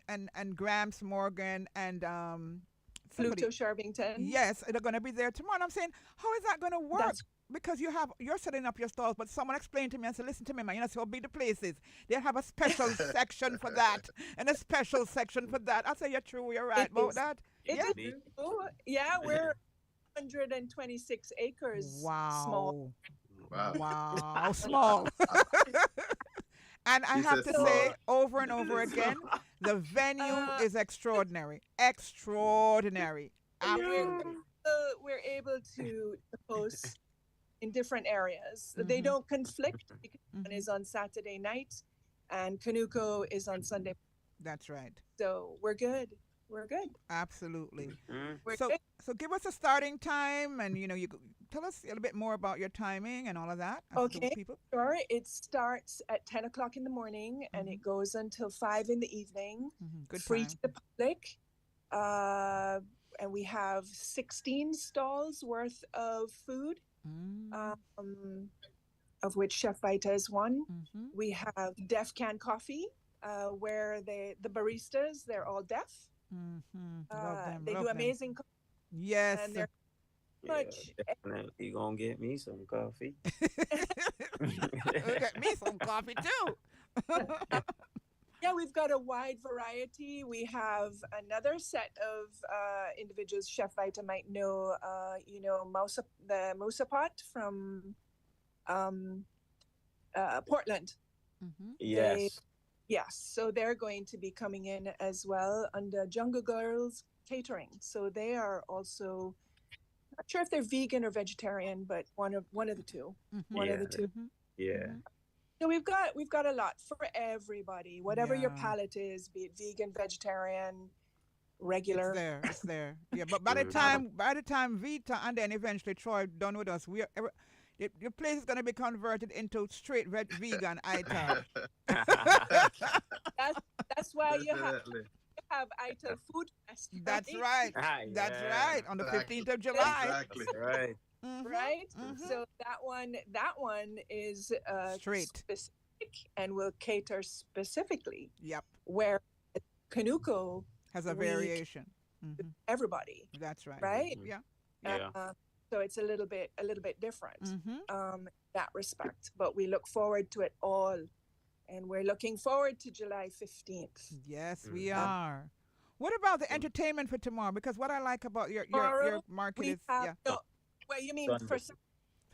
Gramps Morgan and somebody, Pluto Sharpington. yes, they're going to be there tomorrow. And I'm saying, how is that going to work? That's- Because you're setting up your stalls, but someone explained to me and said, listen to me, man, so big the places. They have a special section for that and a special section for that. I say you're true, you're right It about is. that. It Yeah. is true. Yeah, we're 126 acres. Small. Wow. Wow. Wow, small. And I She have said to small. say over and over again, the venue is extraordinary. Extraordinary. Absolutely. We're able to host in different areas. They don't conflict because one is on Saturday night and Kanuko is on Sunday. That's right. So we're good. We're good. Absolutely. We're So good. so give us a starting time and you tell us a little bit more about your timing and all of that. to Okay. People. Sure. It starts at 10 o'clock in the morning and it goes until 5 in the evening. Good Free time. to the public. And we have 16 stalls worth of food. Mm. of which Chef Vita is one. Mm-hmm. We have Deaf Can Coffee, where the baristas, they're all deaf. Mm-hmm. Love them. They Love do them. amazing coffee, Yes. and they're Yeah, much. definitely gonna get me some coffee. Get me some coffee too. Yeah, we've got a wide variety. We have another set of individuals Chef Vita might know. The Musa Pot from Portland. Mm-hmm. They Yes. Yes, so they're going to be coming in as well under Jungle Girls Catering. So they are also not sure if they're vegan or vegetarian, but one of the two. Mm-hmm. One of the Yeah. two. Mm-hmm. Yeah. So we've got a lot for everybody, whatever your Yeah. palate is, be it vegan, vegetarian, regular. It's there. It's there. Yeah, but by the time Vita and then eventually Troy done with us, the place is gonna be converted into straight vegan item. That's why you Definitely. have ITIL Food Fest. That's right. Ah, That's yeah. right. On the Exactly. 15th of July. Exactly. That's right. Mhm. Right? Mhm. So that one is Straight. specific and will cater specifically Yep. where Kanuko Has a We- variation. Mhm. everybody, That's right. right? Yeah. Yeah. So it's a little bit different Mm-hmm. in that respect. But we look forward to it all, and we're looking forward to July 15th. Yes, we Mhm. are. What about the entertainment for tomorrow? Because what I like about your Tomorrow, market We is have well, you mean Sunday. for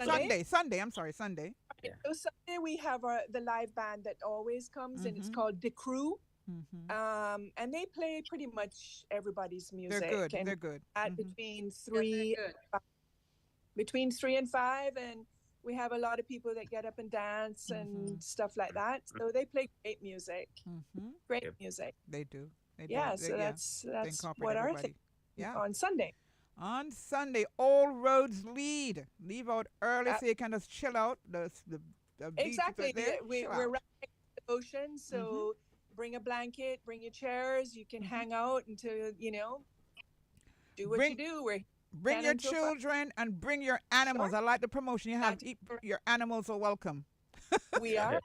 Sunday? Sunday. I'm sorry, Sunday. Yeah. So Sunday we have the live band that always comes, and it's Mhm. called The Crew. Mm-hmm. And they play pretty much everybody's music. They're good. And They're good. at Mhm. between 3 and 5, and we have a lot of people that get up and dance and Mhm. stuff like that. So they play great music. Mm-hmm. Great Yep. music. They do. They Yeah, do. so that's They incorporate what our everybody. thing Yeah. on Sunday. On Sunday, all roads lead. Leave out early Uh, so you can just chill out. The beach is Exactly. right there. We're Chill out. right next to the ocean, so bring a blanket, bring your chairs. You can hang out until do what Bring- you do. We're Bring Can your until five. children and bring your animals. Sure. I like the promotion you have. That is correct. Your animals are welcome. we are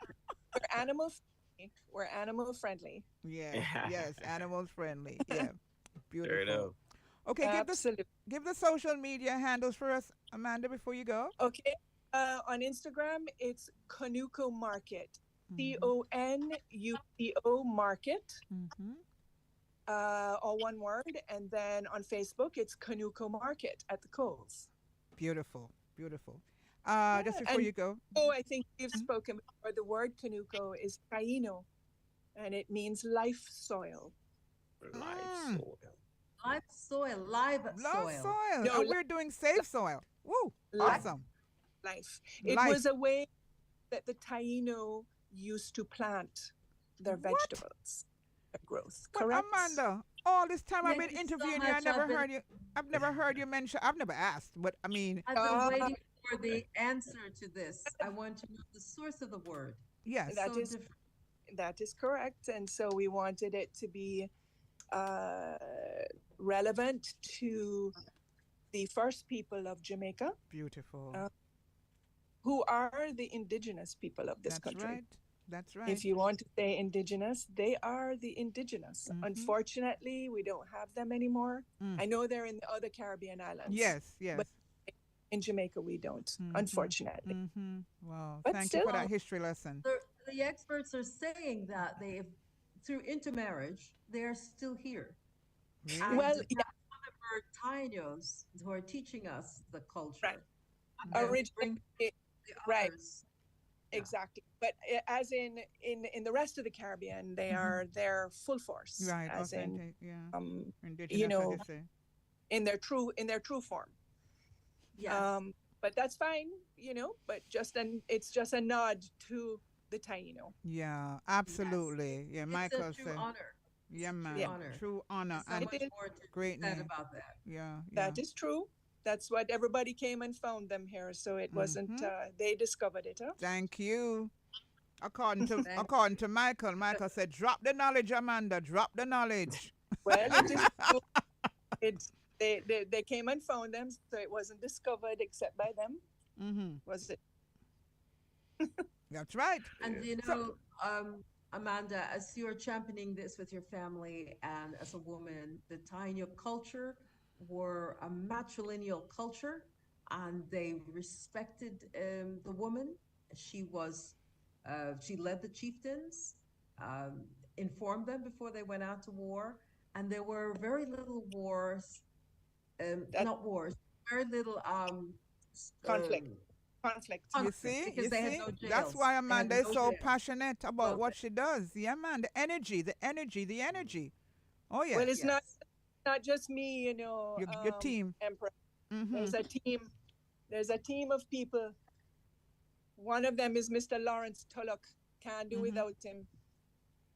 we're animal friendly. We're animal friendly. Yeah. Yes. Animals friendly. Yeah. Straight Beautiful. up. Okay. Absolutely. Give the social media handles for us, Amanda, before you go. Okay. On Instagram, it's Kanuko Market. Mhm. CONUCO Market, Mhm. all one word. And then on Facebook, it's Kanuko Market at the Coles. Beautiful. Beautiful. Just before and- you go. Oh, I think we've Mhm. spoken before. The word Kanuko is Kaino, and it means life soil. Live Mm. soil. Live Love soil. soil. No, And we're doing safe soil. Woo. Life. Awesome. Life. It Life. was a way that the Taino used to plant their What? vegetables, their growth. But Correct? Amanda, all this time I've Thank been you so interviewing you, I much. never I've been- heard you. I've never heard you mention. I've never asked, but I mean, I've Uh, been waiting for the answer to this. I want to know the source of the word. yes. That So is- different. That is correct. And so we wanted it to be relevant to the first people of Jamaica, Beautiful. who are the indigenous people of this That's country. right. That's right. If you want to say indigenous, they are the indigenous. Mhm. Unfortunately, we don't have them anymore. Mm. I know they're in the other Caribbean islands. Yes. Yes. In Jamaica, we don't, Mhm. unfortunately. Mm-hmm. Wow. But Thank you for still- that history lesson. The experts are saying that through intermarriage, they are still here. Really? And Well, we have some of our Tainos who are teaching us the culture. Right. And then we Originally, bring the right. others. Exactly. But as in the rest of the Caribbean, they are there full force. Right. As in Authentic. Yeah. um, Indigenous, know, as you say. in their true form. Yes. But that's fine, but it's just a nod to the Taino. Yeah. Absolutely. Yeah. it's Michael a true said. honor. Yeah, man. honor. True honor There's so and much is more to great be said name. about that. yeah. That is true. That's what everybody came and found them here. So it wasn't they discovered it. Huh? Thank you. According to Thank according to Michael said, drop the knowledge, Amanda. Drop the knowledge. Well, it is true. They came and found them, so it wasn't discovered except by them. Mm-hmm. Was it? That's right. And So, Amanda, as you're championing this with your family and as a woman, the Taino culture were a matrilineal culture, and they respected the woman. She was, she led the chieftains, um, informed them before they went out to war, and there were very little wars, That not wars, very little conflict, conflict. conflict because you they had see, no that's jails. why They had Amanda is no so jails. passionate about So what she does. Yeah, man, the energy, the energy, the energy. Oh Well, yes, it's yes. not just me, you know, your team. Emperor. Mm-hmm. There's a team. There's a team of people. One of them is Mr. Lawrence Tullock. Can't do Mm-hmm. without him.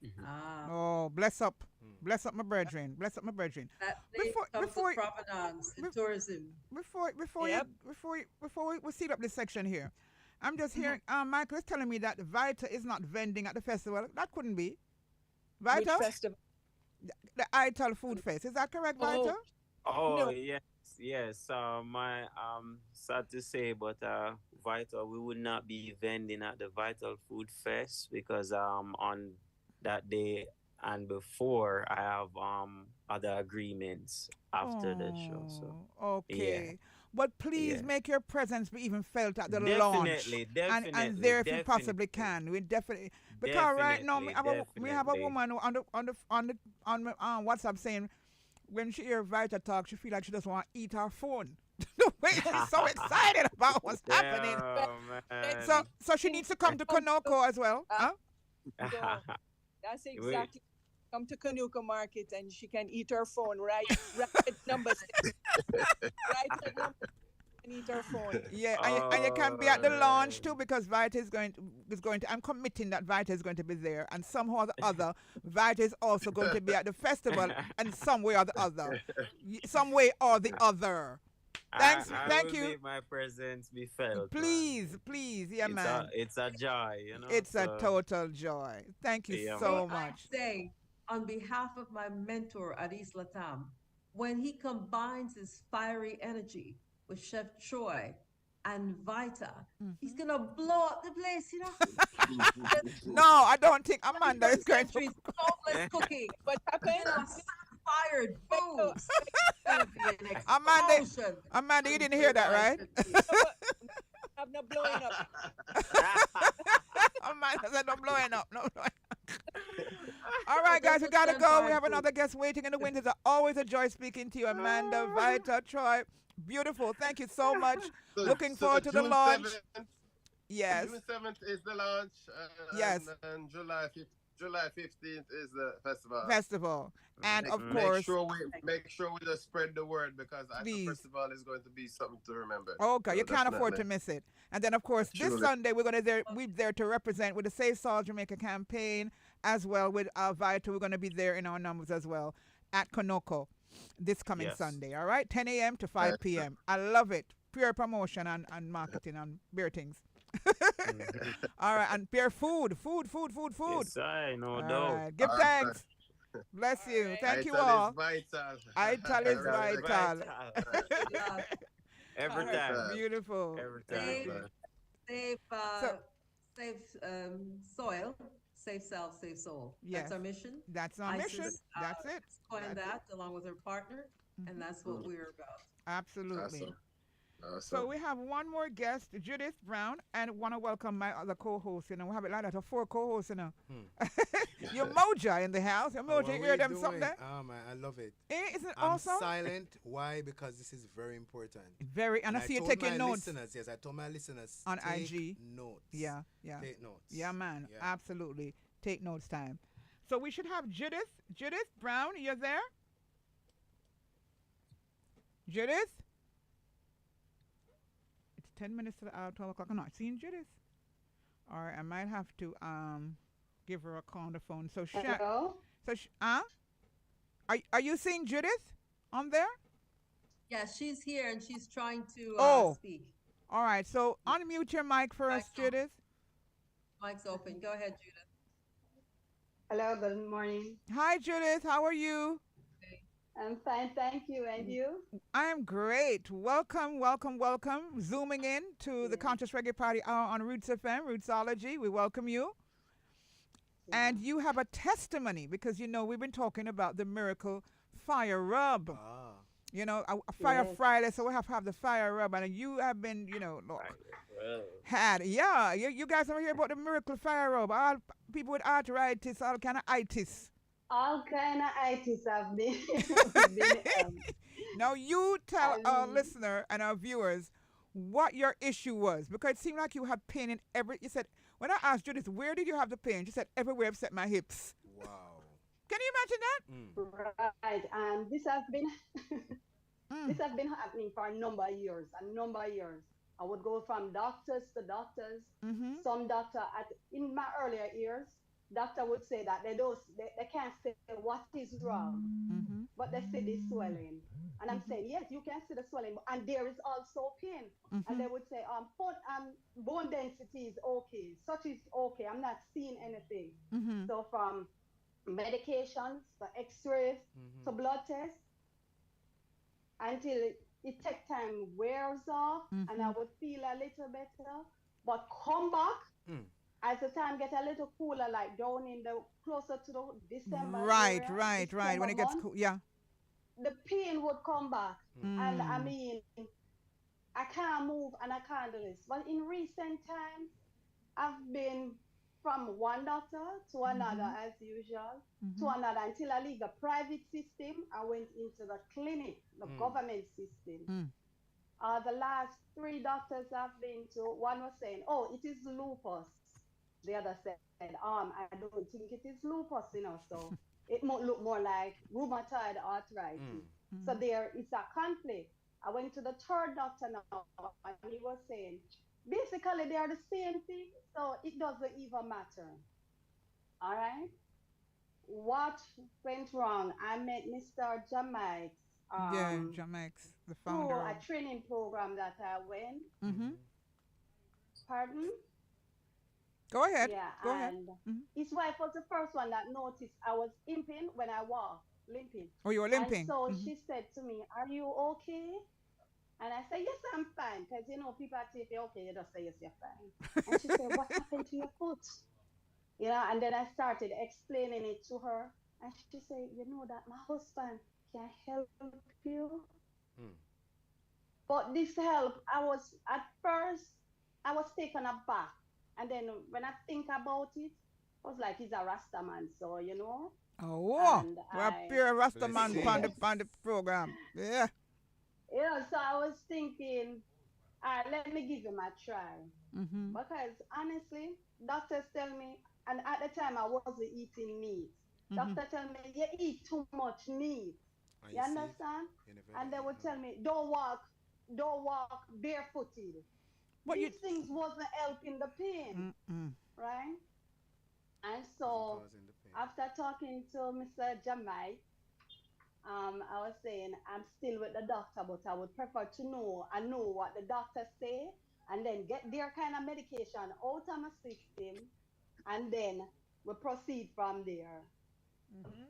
Mhm. Ah, Oh, bless up my brethren, bless up my brethren. that name Before, comes with before, provenance in be- tourism. you Yep. before we seal up this section here, I'm just Mhm. hearing. Michael is telling me that Vita is not vending at the festival. That couldn't be Which Vita. festival? The Ital Food Fest. Is that correct, Vita? Oh, Oh no. yes, yes. My sad to say, but Vital, we would not be vending at the Vital Food Fest because on that day and before I have other agreements after the show. So Oh, yeah, okay. But please yeah. make your presence be even felt at the launch, Definitely, and definitely, there if you definitely, possibly can. We definitely, because right now definitely, we have a definitely. woman on the WhatsApp saying when she hear Vita talk, she feel like she just want to eat her phone. The way she's so excited about what's happening. But Damn, next So man. so she needs to come to come to Konoko as well. Huh? Kanuko. That's Wait. exactly. Come to Kanuko Market and she can eat her phone. Right at number six. Right at number and eat her phone. Yeah, and you can be at the launch Oh, too because Vita is going to. I'm committing that Vita is going to be there, and somehow or the other, Vita is also going to be at the festival, and some way or the other, some way or the other. Thanks, I thank will you. make my presence be felt, man. Please, please, yeah, man. It's a joy, you know. It's a So total joy. Thank you yeah, May so man. I much. say, on behalf of my mentor at Isla Tam, when he combines his fiery energy with Chef Troy and Vita, he's Mhm. gonna blow up the place, you know? No, I don't think Amanda is 21st going to. century saltless cooking, What happened? you know, fired Wait, no, foods. It's gonna be an Amanda, explosion Amanda, you on didn't hear that, July right? 15th. no, but have no blowing up. Amanda said, "No blowing up, no blowing." All So right, they'll guys, we just gotta send go. We fired have food. another guest waiting in the wings. It's always a joy speaking to you, Amanda, Vita, Troy. Beautiful. Thank you so much. So, Looking so forward to the June launch. 7th, Yes, June 7th is the launch, yes, and July 15th is the festival. festival, and Make of make course, sure we just spread the word because the please. festival is going to be something to remember. Okay, you So can't afford definitely, to miss it. And then, of course, this truly. Sunday we're there to represent with the Save Salt Jamaica campaign as well with Vita. We're gonna be there in our numbers as well at Konoko this coming Yes. Sunday. All right, 10 a.m. to Right. 5 p.m. I love it. Pure promotion and marketing and beer things. Mhm. All right, and beer food. Yes, I no All doubt. right, give All right. thanks. Bless All you. right. Thank you Ital is all. vital. Ital is That is Respect. vital. vital. Yeah, Every All right. time. Vital. Beautiful. Every time. save, Vital. save, So save soil, save self, save soul. That's yes, our mission. that's our mission. ISIS That's it. coined That's it. that along with her partner, and Mhm. that's what we're about. Absolutely. Awesome. So Awesome. we have one more guest, Judith Brown, and want to welcome my other co-host. You know, we have it like that, four co-hosts. You know, your Moja in the house. Your How Moja, are you we hear them something doing? there? I love it. Isn't it I'm awesome? silent. Why? Because this is very important. Very, and I see you told taking my notes listeners, yes, I told my listeners, on take IG. notes. Yeah. Take notes. Yeah, man. Yeah. Absolutely. Take notes time. So we should have Judith. Judith Brown, you're there? Judith? It's 10 minutes to the hour, 12 o'clock. I'm not seeing Judith. All right, I might have to give her a call on the phone. So, Hello? are you seeing Judith on there? Yeah, she's here and she's trying to Oh, speak. all right. So unmute your mic for us, Mic's open. Judith. Mic's open. Go ahead, Judith. Hello, good morning. Hi, Judith. How are you? I'm fine, thank you. And you? I'm great. Welcome, welcome, welcome. Zooming in to the Yeah, Conscious Reggae Party Hour on Roots FM, Rootsology. We welcome you. yeah. And you have a testimony because, we've been talking about the miracle fire rub. Ah, A fire Yes. Friday, so we have the fire rub. And you have been, look, Well, yeah, you guys ever hear about the miracle fire rub? All people with arthritis, all kind of itis. All kind of itis have been, been Now you tell I our mean, listener and our viewers what your issue was because it seemed like you had pain in every. You said when I asked you this, where did you have the pain? She said everywhere except my hips. wow. Can you imagine Mm. right. And this has been that? this has been happening for a number of years, a number of years. I would go from doctors to doctors. Mm-hmm. Some doctor at in my earlier years, doctor would say that they can't say what is wrong, Mm-hmm. but they see the swelling. And I'm Mm-hmm. saying, yes, you can see the swelling, and there is also pain. And Mm-hmm. they would say, bone density is okay, such is okay. I'm not seeing anything. Mm-hmm. So from medications, to X-rays, to Mm-hmm. blood tests, until it take time wears off, and I Mm-hmm. would feel a little better. But come back Mm. as the time get a little cooler, like down in the closer to the December Right, area, right, right. December When it gets month, cool, yeah. the pain would come back. Mm. And I Mm. mean, I can't move and I can't do this. But in recent times, I've been from one doctor to another Mm-hmm. as usual, to Mm-hmm. another until I leave the private system. I went into the clinic, the Mm. government system. Mm. The last three doctors I've been to, one was saying, "Oh, it is lupus." The other said, I don't think it is lupus. So it might look more like rheumatoid arthritis. Mm. So Mm-hmm. there is a conflict. I went to the third doctor now, and he was saying, basically they are the same thing, so it doesn't even matter. All right. What went wrong? I met Mr. Jamaics Yeah, Jamex, the through founder a of. training program that I went. Mm-hmm. Mm-hmm. Pardon? Go ahead. Yeah, Go ahead. and Mm-hmm. his wife was the first one that noticed I was limping when I walked, limping. Oh, you were And limping. so Mm-hmm. she said to me, "Are you okay?" And I said, "Yes, I'm fine." Because people say, if you're okay, you just say, "Yes, you're fine." And she said, "What happened to your foot?" And then I started explaining it to her. And she said, "That my husband can help you." Mm. But this help, at first, I was taken aback. And then when I think about it, I was like, he's a Rasta man, so. Oh, And we're pure Rastaman Blessing. on the program. Yeah. so I was thinking, all right, let me give him a try. Mm-hmm. Because honestly, doctors tell me, and at the time I wasn't eating meat. Mm-hmm. Doctor tell me, you eat too much meat. And You you see it? understand? You never And they eat would no. tell me, don't walk barefooted. But you. These things wasn't helping the pain, Mm-mm. right? And Doesn't so cause in the pain. after talking to Mr. Jamai, I was saying I'm still with the doctor, but I would prefer to know what the doctor say, and then get their kind of medication out of my system, and then we proceed from there. Mm-hmm.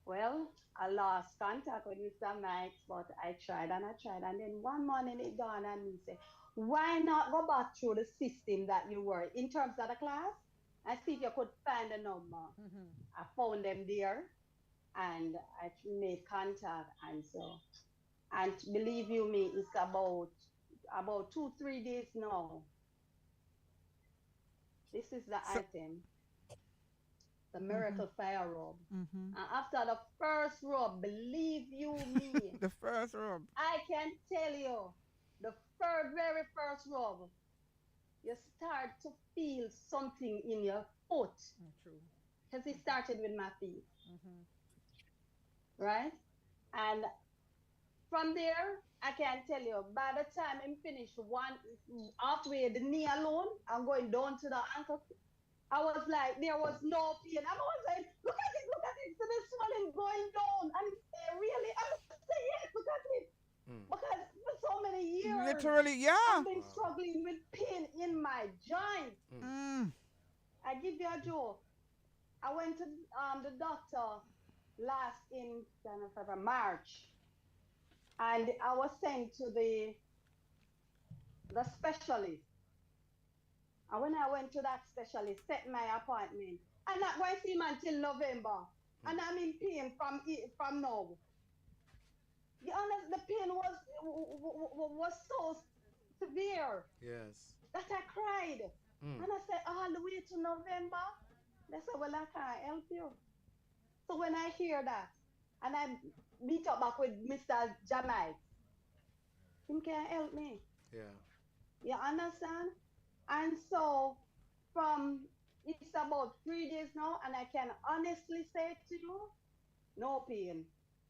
Well, I lost contact with Mr. Mike, but I tried and I tried. And then one morning it dawned on me, say, why not go back through the system that you were in terms of the class and see if you could find a number. Mm-hmm. I found them there and I made contact. And so, and believe you me, it's about 2-3 days now. This is the So. item, the Mm-hmm. miracle fire rub. Mm-hmm. And after the first rub, believe you me, The first rub. I can tell you, the very first rub, you start to feel something in your foot. Oh, true. Because it started with my feet, Mm-hmm. right? And from there, I can tell you, by the time I'm finished one halfway the knee alone, I'm going down to the ankle. I was like, there was no pain. I was like, look at it. So the swelling going down. And really, I was saying, yes, look at it. Mm. Because for so many years, Literally, I've yeah. been Wow. struggling with pain in my joint. Mm. Mm. I give you a joke. I went to the doctor last in January, February, March, and I was sent to the specialist. And when I went to that specialist, set my appointment, I'm not going to see him until November, and I'm in pain from now. The honest, the pain was so severe Yes. that I cried, Mm. and I said all the way to November. They said, "Well, I can't help you." So when I hear that, and I meet up back with Mr. Jamai, him can help me. Yeah. You understand? And so from it's about 3 days now, and I can honestly say to you, no pain.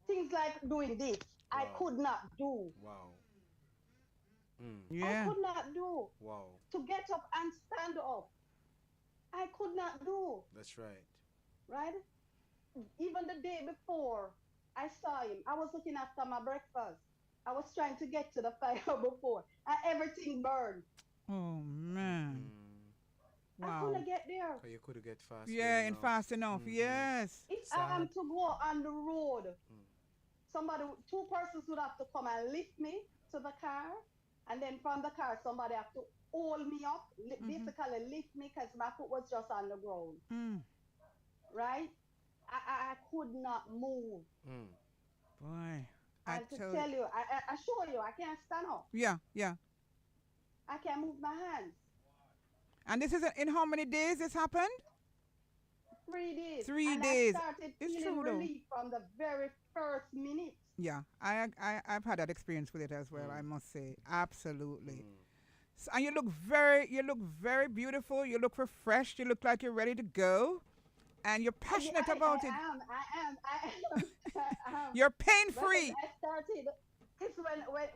Things like doing this, I Wow. could not do. Wow. Mm. I Yeah. could not do. Wow. To get up and stand up, I could not do. That's right. Right? Even the day before I saw him, I was looking after my breakfast. I was trying to get to the fire before, and everything burned. Oh man. Mm. I Wow. couldn't get there. So you could get fast there Yeah, and enough. fast enough. Mm-hmm. Yes. If I Sad. am to go on the road, Mm. two persons would have to come and lift me to the car, and then from the car, somebody have to hold me up, Mm-hmm. basically lift me because my foot was just on the ground. Mm. Right? I could not move. Mm. Boy, I And to tell you. tell you, I assure you, I can't stand up. Yeah, yeah. I can't move my hands. And this is in how many days this happened? 3 days. Three And I days. started It's feeling true though. relief from the very first minute. Yeah, I've had that experience with it as well. I must say, absolutely. Mm. So, and you look very beautiful. You look refreshed. You look like you're ready to go, and you're passionate about it. I am. I am. You're pain Because free. I started, because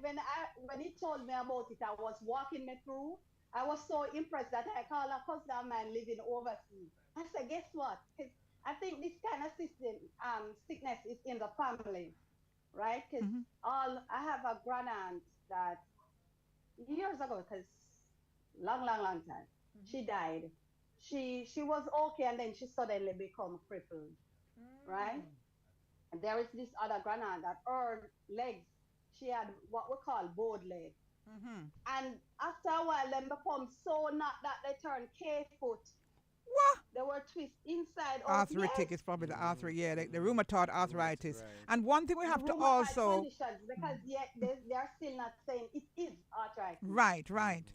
when he told me about it, I was walking me through. I was so impressed that I called a cousin of mine living overseas. I said, guess what? Because I think this kind of sickness is in the family, right? Because Hmm. all I have a grand aunt that years ago, because long time, she died. She was okay, and then she suddenly become crippled, right? And there is this other grand aunt that her legs, she had what we call bowed leg. Hmm. And after a while, them become so not that they turn K foot. What? They were twist inside out. Arthritic Yes, is probably the arthritis. Mm. Yeah, the Mm. rheumatoid Rheumatoid, arthritis. right. And one thing we have to rheumatoid also. conditions, because yet they are still not saying it is arthritis. Right, right.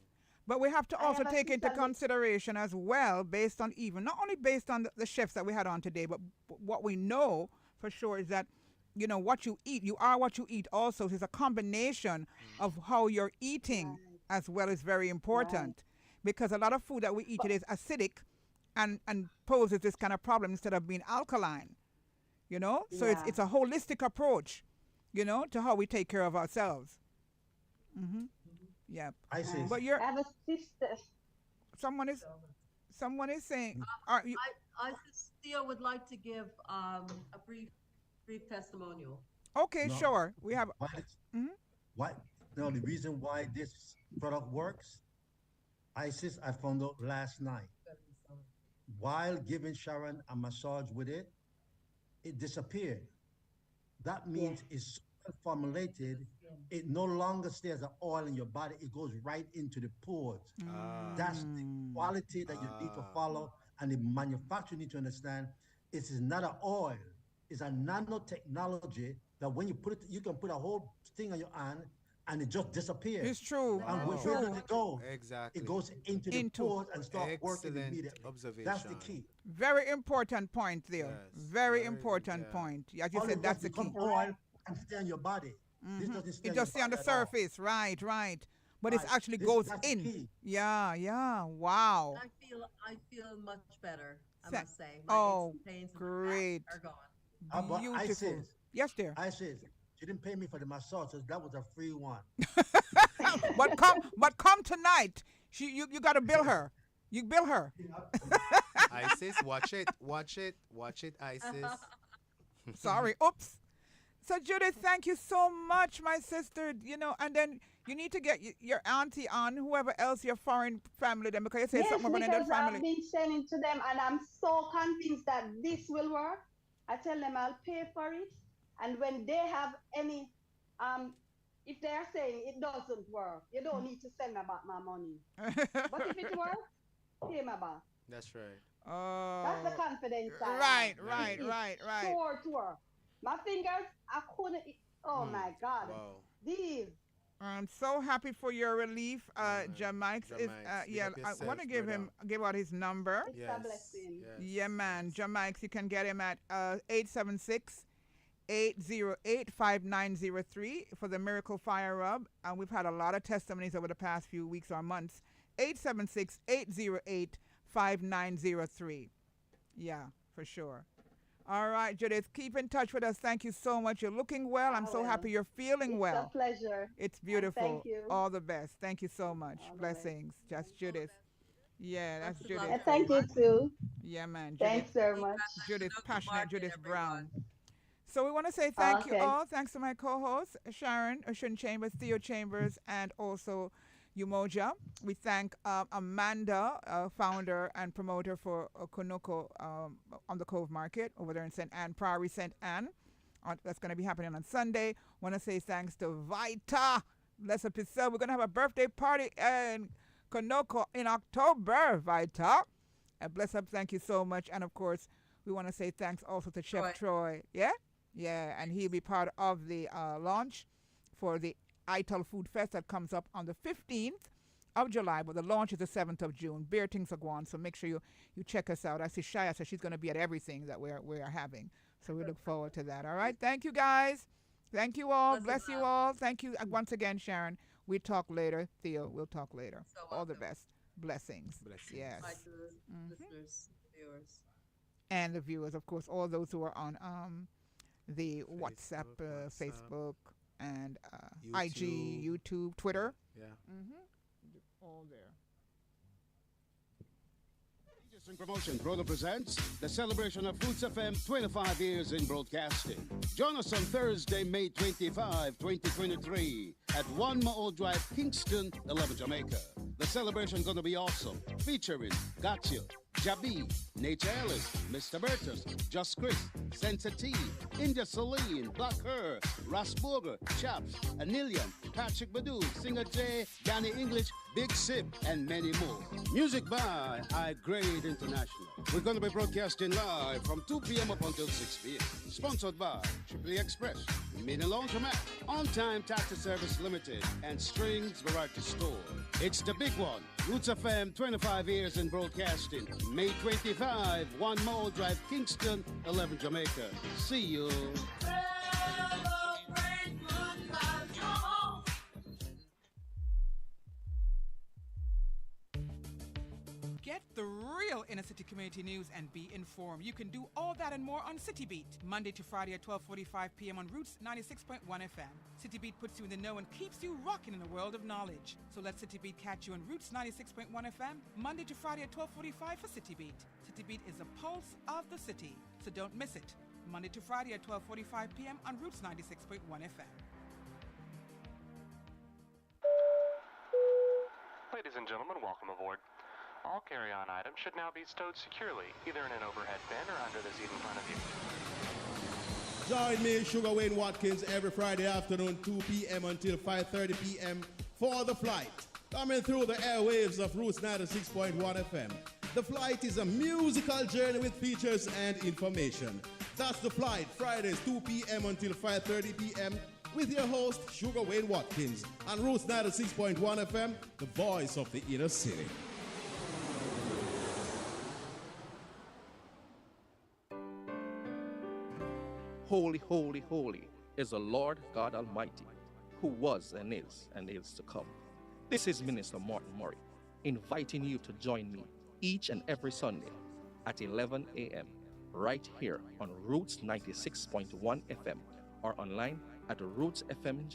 But we have to I also have a take into sister that consideration as well, based on even, not only based on the chefs that we had on today, but what we know for sure is that, what you eat, you are what you eat also. It's a combination of how you're eating right, as well is very right. important. Because a lot of food that we eat But today is acidic and poses this kind of problem instead of being alkaline, So it's, yeah, it's a holistic approach, to how we take care of ourselves. Hmm. Yeah. right. But you're I have a sister. someone is someone is saying, are you I still would like to give a brief testimonial. okay? No, Sure, we have. why this, Mhm. why no the reason why this product works, ISIS, I found out last night while giving Sharon a massage with it, it disappeared. That Yes, means it's so formulated, it no longer stays as oil in your body, it goes right into the pores. Ah. That's the Mm. quality that you need to Ah. follow, and the manufacturer need to understand it is not an oil, it's a nanotechnology that when you put it, you can put a whole thing on your hand and it just disappears. It's true. And It's Wow. where does true. it go? Exactly. It goes into the Into pores and start working Excellent immediately. observation. That's the key. very important point there. Yes. Very Very, important yeah. point. As you All said, it that's does the key. become oil and stay on your body. This doesn't stay It on your just stay on the body at all. surface, right, right. But it Right. actually This, goes that's the in. key. Yeah, yeah. Wow. I feel much better. I Sa- must say, my oh, aches and pains in my great. back are gone. But Beautiful. Yes, dear. ISIS, she didn't pay me for the massage, so that was a free one. But come tonight. You got to bill her. You bill her. ISIS, watch it. Watch it. Watch it, ISIS. Sorry. Oops. So Judith, thank you so much, my sister. And then you need to get your auntie on, whoever else your foreign family, then because you say yes, something about because another I've family. been saying to them, and I'm so convinced that this will work. I tell them I'll pay for it. And when they have any, um, if they are saying it doesn't work, you don't need to send me back my money. But if it works, pay me back. That's right. That's the Oh, confidence I have. right, It right, Nice. is right, right. sure to work. My fingers, I couldn't. Oh Hmm. my God, Wow. these. I'm so happy for your relief, Jamikes. Is Jamikes, big yeah, up I want yourself, to brother. give out his number. It's a Yes. blessing. Yeah, Yes. man, Yes. Jamikes. You can get him at 876-808-5903 for the Miracle Fire Rub. And we've had a lot of testimonies over the past few weeks or months. 876-808-5903. Yeah, for sure. All right, Judith, keep in touch with us. Thank you so much. You're looking well. I'm I so happy will. you're feeling It's a well. pleasure. It's And thank beautiful. you. All the best. Thank you so much. All the best. Blessings. That's Judith. Yeah, that's Lots of love, Judith. And thank you everyone. too. Yeah, man. Judith. Thanks very Keep much. Judith, Canuck passionate market, Judith everyone. Brown. So we want to say thank you Okay. all. Thanks to my co-hosts, Sharon, Ocean Chambers, Theo Chambers, and also Umoja. We thank Amanda, founder and promoter for Konoko on the Cove Market over there in St. Anne, Priory St. Anne. That's going to be happening on Sunday. Want to say thanks to Vita. Bless up yourself. We're going to have a birthday party in Konoko in October, Vita. Bless up, thank you so much. And of course, we want to say thanks also to Chef Troy. Troy. Yeah? Yeah, and he'll be part of the launch for the ITAL Food Fest that comes up on the 15th of July, but the launch is the 7th of June. Beer things are going, so make sure you check us out. I see Shaya says she's going to be at everything that we are having. So we look forward to that. All right, thank you guys. Thank you all. Lots of Bless you love. all. Thank you once again, Sharon. We talk later. Theo, we'll talk later. So All the welcome. best. Blessings. Blessings. Yes. Bye to the Mhm. listeners, viewers. And the viewers, of course, all those who are on the WhatsApp, WhatsApp, Facebook, and IG, YouTube. YouTube, Twitter. Yeah. All there. In promotion, Proto presents the celebration of Roots FM 25 years in broadcasting. Join us on Thursday, May 25, 2023 at 1 Ma'o Drive, Kingston, 11 Jamaica. The celebration going to be awesome, featuring Gotcha, Jabi, Nature Ellis, Mr. Bertus, Just Chris, Sensa T, India Celine, Black Her, Rasburger, Chaps, Anilian, Patrick Badu, Singer J, Danny English, Big Sip, and many more. Music by High Grade International. We're going to be broadcasting live from 2 p.m. up until 6 p.m. Sponsored by Tripoli Express, Mini Laundromat, On Time Taxi Service Limited, and Strings Variety Store. It's the big one. Roots FM 25 years in broadcasting. May 25, 1 Mall Drive, Kingston, 11 Jamaica. See you. Get the real inner city community news and be informed. You can do all that and more on City Beat, Monday to Friday at 12:45 p.m. on Roots 96.1 FM. City Beat puts you in the know and keeps you rocking in a world of knowledge. So let City Beat catch you on Roots 96.1 FM, Monday to Friday at 12:45 for City Beat. City Beat is the pulse of the city, so don't miss it. Monday to Friday at 12:45 p.m. on Roots 96.1 FM. Ladies and gentlemen, welcome aboard. All carry-on items should now be stowed securely, either in an overhead bin or under the seat in front of you. Join me, Sugar Wayne Watkins, every Friday afternoon, 2 p.m. until 5:30 p.m. for The Flight. Coming through the airwaves of Roots 96.1 FM. The Flight is a musical journey with features and information. That's The Flight, Fridays, 2 p.m. until 5:30 p.m. with your host, Sugar Wayne Watkins, on Roots 96.1 FM, the voice of the inner city. Holy, holy, holy is the Lord God Almighty, who was and is to come. This is Minister Martin Murray, inviting you to join me each and every Sunday at 11 a.m. right here on Roots 96.1 FM or online at Roots FM